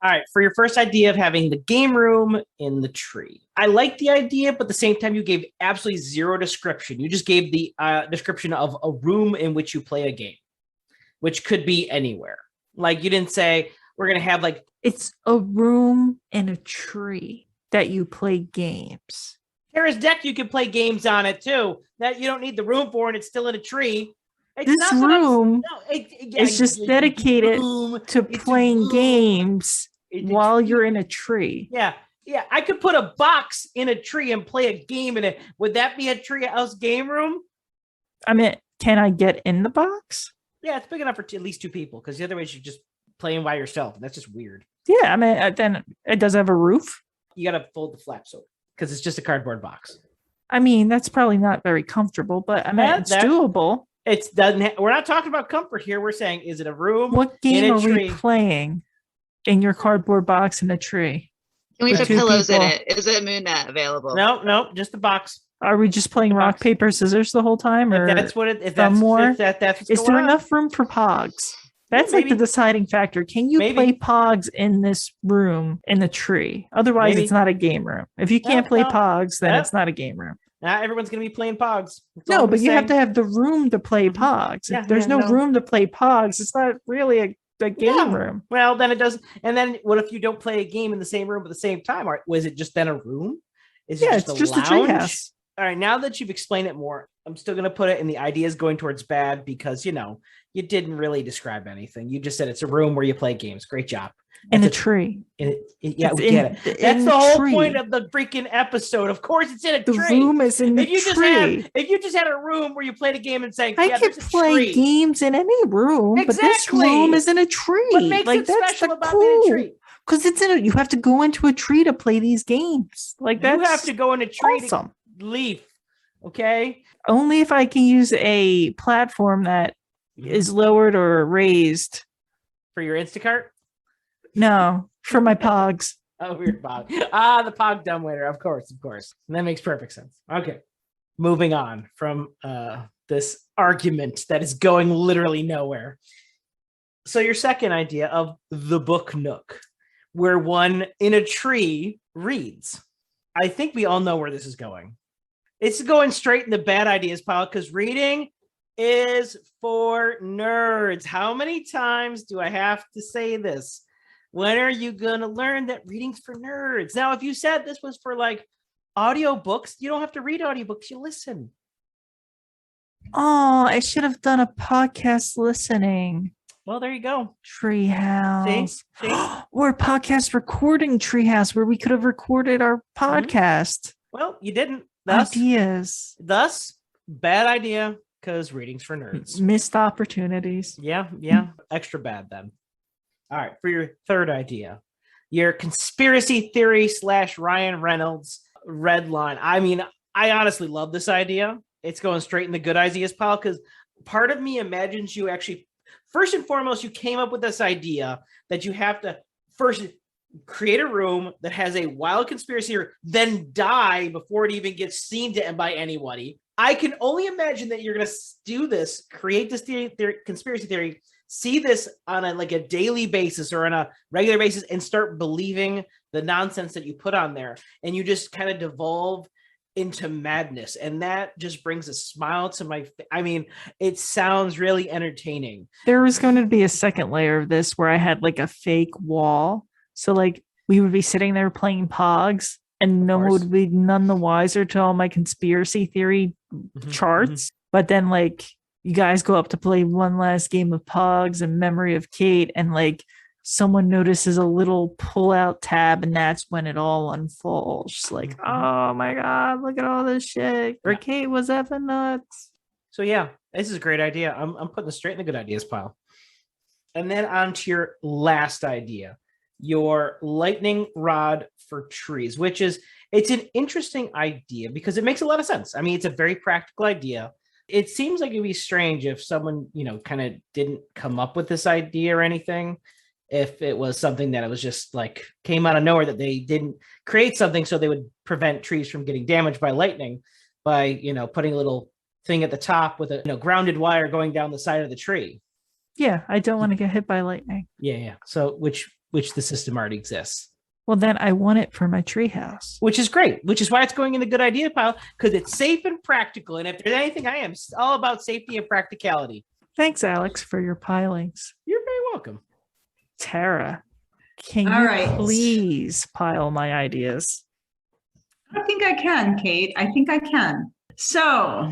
All right, for your first idea of having the game room in the tree. I like the idea, but at the same time, you gave absolutely zero description. You just gave the description of a room in which you play a game, which could be anywhere. Like you didn't say, we're going to have like... It's a room in a tree that you play games. Tara's deck, you can play games on it too. That you don't need the room for, and it's still in a tree. It's This not that room is just it's dedicated room, to it's playing room. games It's a while tree. you're in a tree. Yeah. I could put a box in a tree and play a game in it. Would that be a treehouse game room? I mean, can I get in the box? Yeah, it's big enough for at least two people, because the other way you're just playing by yourself. That's just weird. Yeah, I mean, then it does have a roof. You got to fold the flaps over because it's just a cardboard box. I mean, that's probably not very comfortable, but I mean, it's doable. It doesn't. We're not talking about comfort here. We're saying, is it a room? What game in a are tree? we playing in your cardboard box in a tree? Can we For put two pillows in people. it? Is it Moonnet available? No, just the box. Are we just playing The rock, box. paper, scissors the whole time? Or If that's what it. If some that's more? if that's what's is going there on. enough room for pogs? That's like the maybe. deciding factor. Can you Maybe. play pogs in this room in the tree? Otherwise, Maybe. it's not a game room. If you can't play no. pogs, then No. it's not a game room. Not everyone's going to be playing Pogs. That's all No, I'm but you have saying. to have the room to play Mhm. pogs. Yeah, If there's yeah, no no. room to play pogs, it's not really a game Yeah. room. Well, then it does. And then what if you don't play a game in the same room at the same time? Or was it just then a room? Is Yeah, it it's just a lounge? treehouse. All right, now that you've explained it more, I'm still going to put it in the ideas going towards bad because, you didn't really describe anything. You just said it's a room where you play games. Great job. In a That's tree. yeah, It's we get it. in That's the the whole tree. point of the freaking episode. Of course, it's in a The tree. room is in the If you tree. just had a room where you played a game and saying, I yeah, could there's a play tree. games in any room, but this Exactly. room is in a tree. What makes like it that's special the about being a cool. tree? Because it's in a. You have to go into a tree to play these games. Like that's You have to go in a tree awesome. to leaf. Okay. Only if I can use a platform that is lowered or raised. For your Instacart? No, for my pogs. Oh, weird Pog. The Pog dumbwaiter. Of course. And that makes perfect sense. Okay. Moving on from this argument that is going literally nowhere. So your second idea of the book nook, where one in a tree reads. I think we all know where this is going. It's going straight in the bad ideas pile because reading is for nerds. How many times do I have to say this? When are you going to learn that reading's for nerds? Now, if you said this was for like audiobooks, you don't have to read audiobooks, you listen. Oh, I should have done a podcast listening. Well, there you go. Treehouse. See? Or podcast recording Treehouse where we could have recorded our podcast. Well, you didn't. Ideas. Thus, bad idea because reading's for nerds. Missed opportunities. Yeah. Extra bad then. All right. For your third idea, your conspiracy theory / Ryan Reynolds red line. I mean, I honestly love this idea. It's going straight in the good ideas pile because part of me imagines you actually, first and foremost, you came up with this idea that you have to first create a room that has a wild conspiracy theory, then die before it even gets seen by anybody. I can only imagine that you're going to do this, create this conspiracy theory, see this on a daily basis or on a regular basis and start believing the nonsense that you put on there. And you just kind of devolve into madness. And that just brings a smile to my face. I mean, it sounds really entertaining. There was going to be a second layer of this where I had like a fake wall. So like we would be sitting there playing Pogs and no one would be none the wiser to all my conspiracy theory charts. But then like you guys go up to play one last game of Pogs in memory of Kate and like someone notices a little pull out tab and that's when it all unfolds. Just like, oh my God, look at all this shit. Or Kate was effing nuts. So yeah, this is a great idea. I'm putting this straight in the good ideas pile. And then on to your last idea, your lightning rod for trees, which is, it's an interesting idea because it makes a lot of sense. I mean, it's a very practical idea. It seems like it'd be strange if someone, kind of didn't come up with this idea or anything. If it was something that it was just like came out of nowhere, that they didn't create something so they would prevent trees from getting damaged by lightning by, putting a little thing at the top with a grounded wire going down the side of the tree. Yeah, I don't want to get hit by lightning. Yeah. So which the system already exists. Well, then I want it for my treehouse. Which is great, which is why it's going in the good idea pile, because it's safe and practical. And if there's anything, I am all about safety and practicality. Thanks, Alex, for your pilings. You're very welcome. Tara, can All you right. please pile my ideas? I think I can, Kate. I think I can. So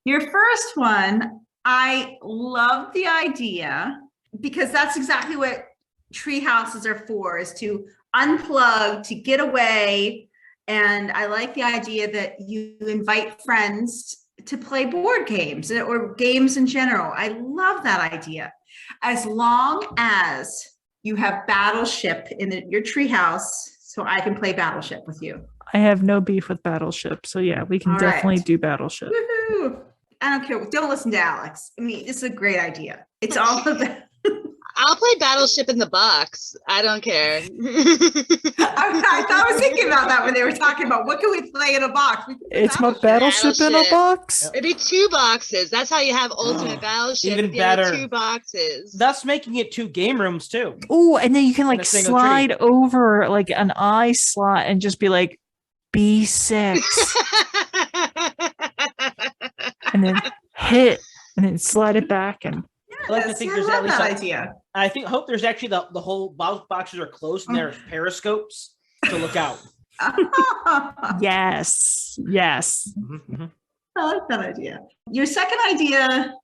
your first one, I love the idea because that's exactly what tree houses are for, is to unplug, to get away. And I like the idea that you invite friends to play board games or games in general. I love that idea. As long as you have Battleship in your treehouse, so I can play Battleship with you. I have no beef with Battleship. So yeah, we can All definitely right. do Battleship. Woohoo! I don't care. Don't listen to Alex. I mean, this is a great idea. It's all about. I'll play Battleship in the box. I don't care. I was thinking about that when they were talking about what can we play in a box. It's my Battleship in a box. Maybe 2 boxes. That's how you have Ultimate Battleship. Even if you have better. 2 boxes. Thus making it 2 game rooms too. Oh, and then you can like a single slide over like an eye slot and just be like B6 and then hit and then slide it back. And I like to think there's I at love least that a- idea. I think there's actually the whole boxes are closed and there's periscopes to look out. yes. Mhm. I like that idea. Your second idea,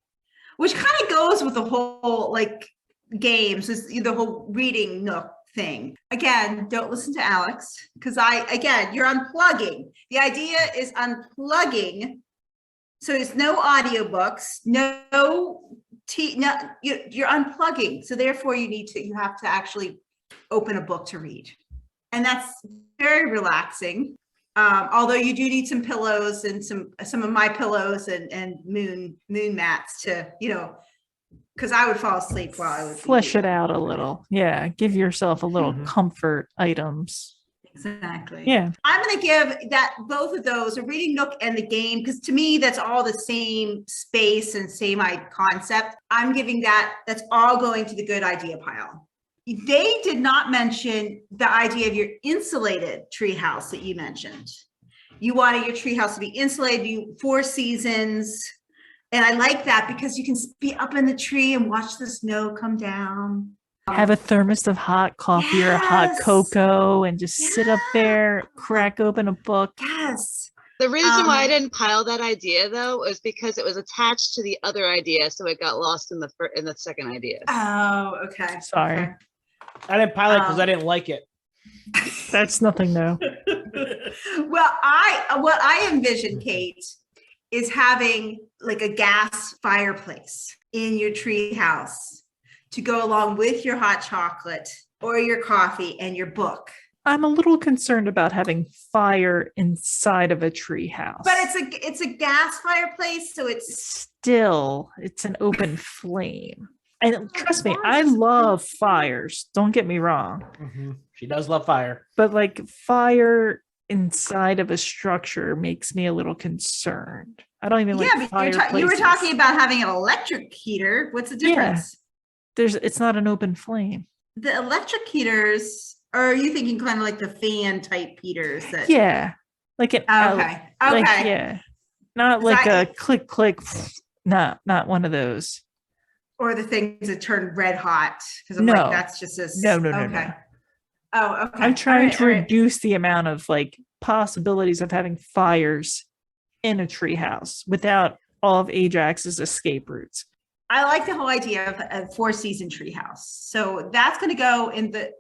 which kind of goes with the whole like games, is the whole reading nook thing. Again, don't listen to Alex because you're unplugging. The idea is unplugging. So it's no audiobooks, you're unplugging. So therefore you have to actually open a book to read. And that's very relaxing. Although you do need some pillows and some of my pillows and moon mats to, because I would fall asleep while I would flesh it out a little. Yeah. Give yourself a little comfort items. Exactly. Yeah. I'm going to give both of those, a reading nook and the game, because to me, that's all the same space and same concept. I'm giving that's all going to the good idea pile. They did not mention the idea of your insulated treehouse that you mentioned. You wanted your treehouse to be insulated, 4 seasons. And I like that because you can be up in the tree and watch the snow come down. Have a thermos of hot coffee or a hot Yes. cocoa and just sit up there, crack open a book. Yes. The reason why I didn't pile that idea though was because it was attached to the other idea, so it got lost in the second idea. Oh, okay. Sorry. Okay. I didn't pilot because I didn't like it. That's nothing new. Well, what I envision, Kate, is having like a gas fireplace in your tree house to go along with your hot chocolate or your coffee and your book. I'm a little concerned about having fire inside of a tree house. But it's a gas fireplace, so it's it's an open flame. And trust me, I love fires. Don't get me wrong. She does love fire. But like fire inside of a structure makes me a little concerned. I don't even like but you were talking about having an electric heater. What's the difference? It's not an open flame. The electric heaters, or are you thinking kind of like the fan type heaters? Like an okay. Like, yeah. Not like a click. Not one of those. Or the things that turn red hot. Because No. like, that's just this. No. Oh, okay. I'm trying to reduce the amount of like possibilities of having fires in a treehouse without all of Ajax's escape routes. I like the whole idea of a 4-season treehouse. So that's going to go in the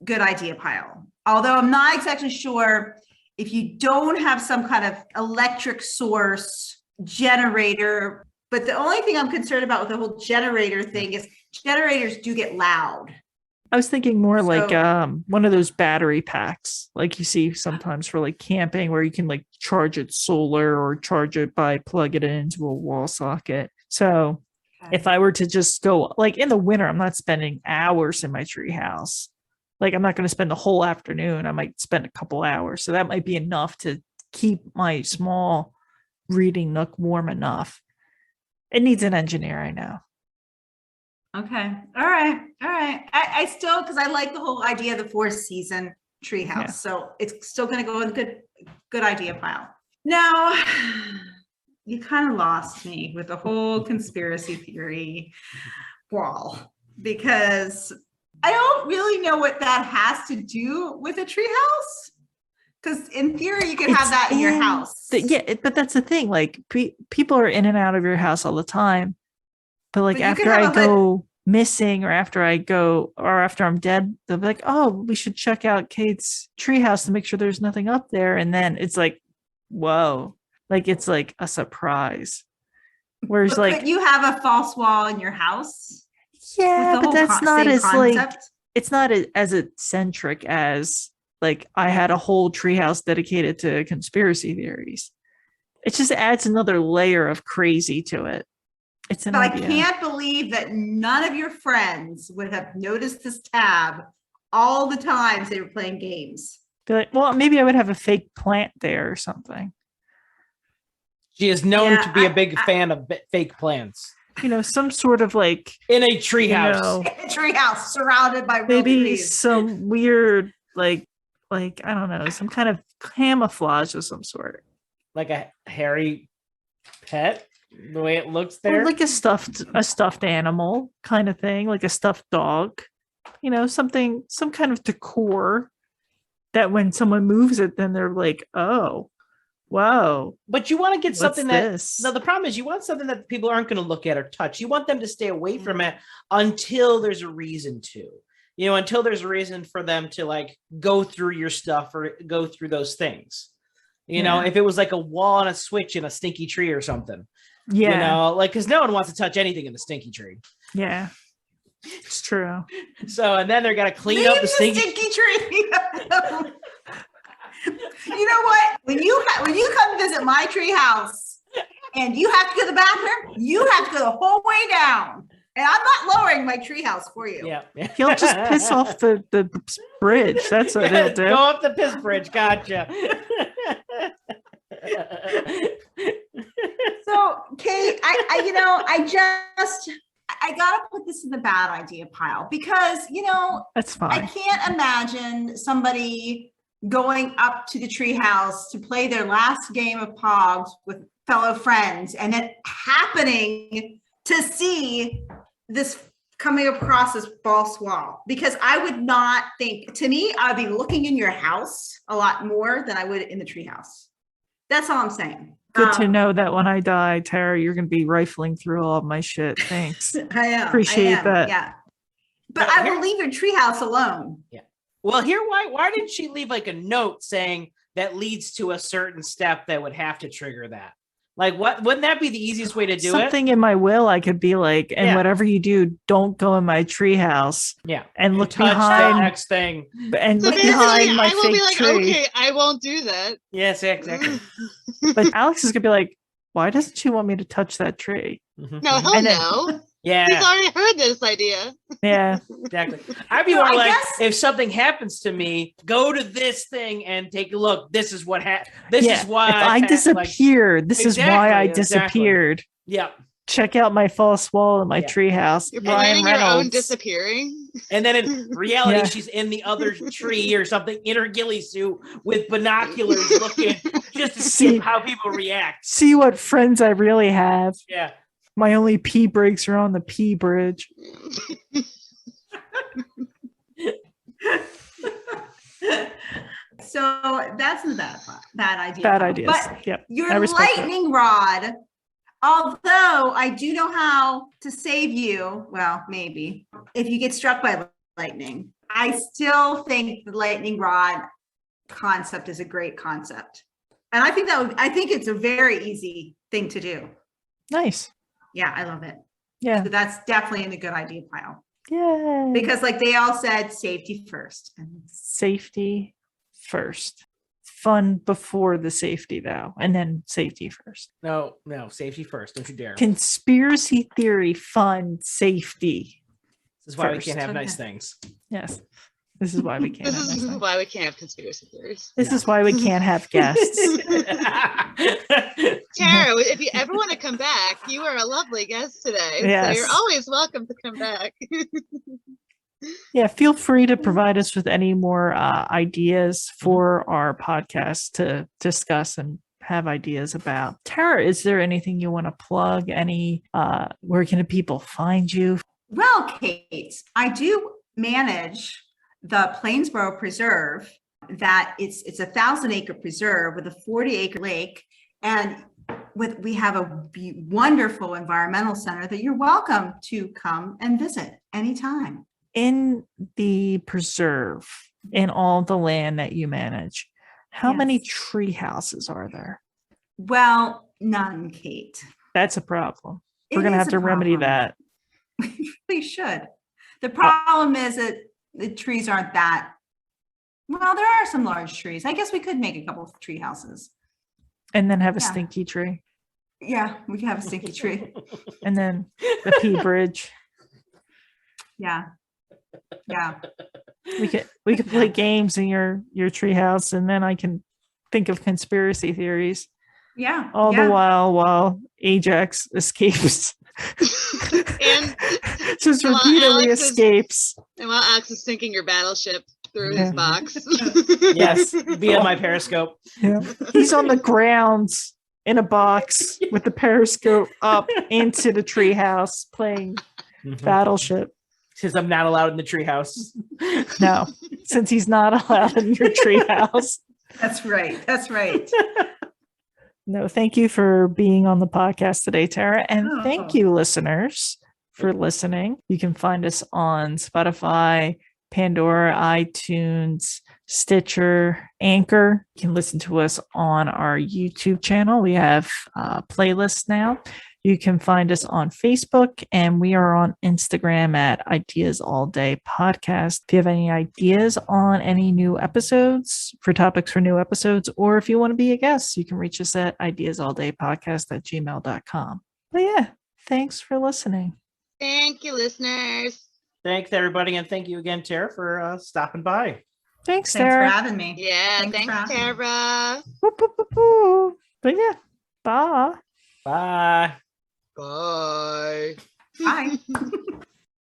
good idea pile. Although I'm not exactly sure if you don't have some kind of electric source generator. But the only thing I'm concerned about with the whole generator thing is generators do get loud. I was thinking more like one of those battery packs, like you see sometimes for like camping, where you can like charge it solar or charge it by plug it into a wall socket. So if I were to just go like in the winter, I'm not spending hours in my treehouse. Like I'm not going to spend the whole afternoon. I might spend a couple hours. So that might be enough to keep my small reading nook warm enough. It needs an engineer, I know. Okay. All right. I still, because I like the whole idea of the 4-season treehouse. Yeah. So it's still going to go in the good idea pile. Now, you kind of lost me with the whole conspiracy theory wall, because I don't really know what that has to do with a treehouse. Because in theory, you could have that in your house. But that's the thing. Like people are in and out of your house all the time. But like But you could after I have a go missing or after I'm dead, they'll be like, oh, we should check out Kate's treehouse to make sure there's nothing up there. And then it's like, whoa, like it's like a surprise. Whereas But like could you have a false wall in your house? yeah, With the but whole that's not same as like concept? it's not as eccentric as like I had a whole treehouse dedicated to conspiracy theories. It just adds another layer of crazy to it. It's an But I idea. can't believe that none of your friends would have noticed this tab all the times they were playing games. Be like, well, maybe I would have a fake plant there or something. She is known Yeah, to be a big fan of fake plants You know, some sort of like in a treehouse. You know, Treehouse surrounded by real maybe trees. some weird like I don't know, some kind of camouflage of some sort. Like a hairy pet, the way it looks there. Or like a stuffed animal kind of thing, like a stuffed dog. You know, some kind of decor that when someone moves it, then they're like, oh, whoa. But you want to get something this? No, the problem is you want something that people aren't going to look at or touch. You want them to stay away from it until there's a reason to. You know, until there's a reason for them to like go through your stuff or go through those things. You know, if it was like a wall and a switch in a stinky tree or something. Yeah. You know, like because no one wants to touch anything in the stinky tree. Yeah. It's true. So and then they're gonna clean up the stinky tree. You know what? When you come visit my tree house and you have to go to the bathroom, you have to go the whole way down. And I'm not lowering my tree house for you. Yeah. He'll just piss off the bridge. That's what he'll do. Go up the piss bridge. Gotcha. So, Kate, I gotta put this in the bad idea pile because, That's fine. I can't imagine somebody going up to the treehouse to play their last game of Pogs with fellow friends and then happening to see this coming across this false wall. Because I would not think, to me, I'd be looking in your house a lot more than I would in the treehouse. That's all I'm saying. Good to know that when I die, Tara, you're going to be rifling through all of my shit. Thanks. I am. Appreciate that. Yeah. But I will leave your treehouse alone. Yeah. Well, here, why didn't she leave like a note saying that leads to a certain step that would have to trigger that? Like, wouldn't that be the easiest way to do Something in my will, I could be like, and Yeah. whatever you do, don't go in my treehouse. Yeah. And look touch behind the next thing. and So look basically, behind my I will fake be like, tree. okay, I won't do that. Yes, exactly. But Alex is gonna be like, why doesn't she want me to touch that tree? Mhm. No, he'll And then- know. Yeah. He's already heard this idea. Yeah. Exactly. I'd be No, more I like, guess- if something happens to me, go to this thing and take a look. This is what happened. This Yeah. is why If I disappear, this is why I Exactly, exactly. disappeared. Yeah. Check out my false wall in my Yeah. treehouse. You're Ryan planning your own Reynolds. disappearing. And then in reality, Yeah. she's in the other tree or something in her ghillie suit with binoculars looking just to see See- how people react. See what friends I really have. Yeah. My only pee breaks are on the pee bridge. So that's the bad idea. Bad ideas. But Yep. I your respect that. lightning rod, although I do know how to save you, well, maybe if you get struck by lightning, I still think the lightning rod concept is a great concept. And I think I think it's a very easy thing to do. Nice. Yeah, I love it. Yeah. So that's definitely in the good idea pile. Yay. Because like they all said, safety first. Safety first. Fun before the safety, though, and then safety first. No, safety first. Don't you dare. Conspiracy theory, fun, safety. This is why we first. can't have Okay. nice things. Yes. This is why we can't This have nice is things. why we can't have conspiracy theories. This is why we can't have guests. Tara, if you ever want to come back, you are a lovely guest today. Yes. So you're always welcome to come back. Yeah, feel free to provide us with any more ideas for our podcast to discuss and have ideas about. Tara, is there anything you want to plug? Where can people find you? Well, Kate, I do manage the Plainsboro Preserve that it's a 1,000-acre preserve with a 40-acre lake, and we have a wonderful environmental center that you're welcome to come and visit anytime. In the preserve, in all the land that you manage, how many Yes. tree houses are there? Well, none, Kate. That's a problem. We're It going to is have a to remedy problem. that. We should. The problem is that the trees aren't that, well, there are some large trees. I guess we could make a couple of tree houses. And then have a Yeah. stinky tree. Yeah, we could have a stinky tree. And then the P bridge. Yeah. Yeah. We could play games in your tree house, and then I can think of conspiracy theories. Yeah. All yeah. the while Ajax escapes. And Just while repeatedly Alex is- escapes. And while Alex is sinking your battleship through his Yeah. box. Yes, via my periscope. Yeah. He's on the ground in a box with the periscope up into the treehouse playing Battleship. Because I'm not allowed in the treehouse. No, since he's not allowed in your treehouse. That's right. That's right. No, thank you for being on the podcast today, Tara. And thank Oh. you, listeners, for listening. You can find us on Spotify, Pandora, iTunes, Stitcher, Anchor. You can listen to us on our YouTube channel. We have playlists now. You can find us on Facebook, and we are on Instagram at Ideas All Day Podcast. If you have any ideas on any new episodes, for topics for new episodes, or if you want to be a guest, you can reach us at ideasalldaypodcast@gmail.com. But yeah, thanks for listening. Thank you, listeners. Thanks, everybody. And thank you again, Tara, for stopping by. Thanks, Thanks for Tara. having me. Yeah, Thanks for thanks, having me. Tara. Whoop, whoop, whoop, whoop. But yeah, bye. Bye. Bye. Bye.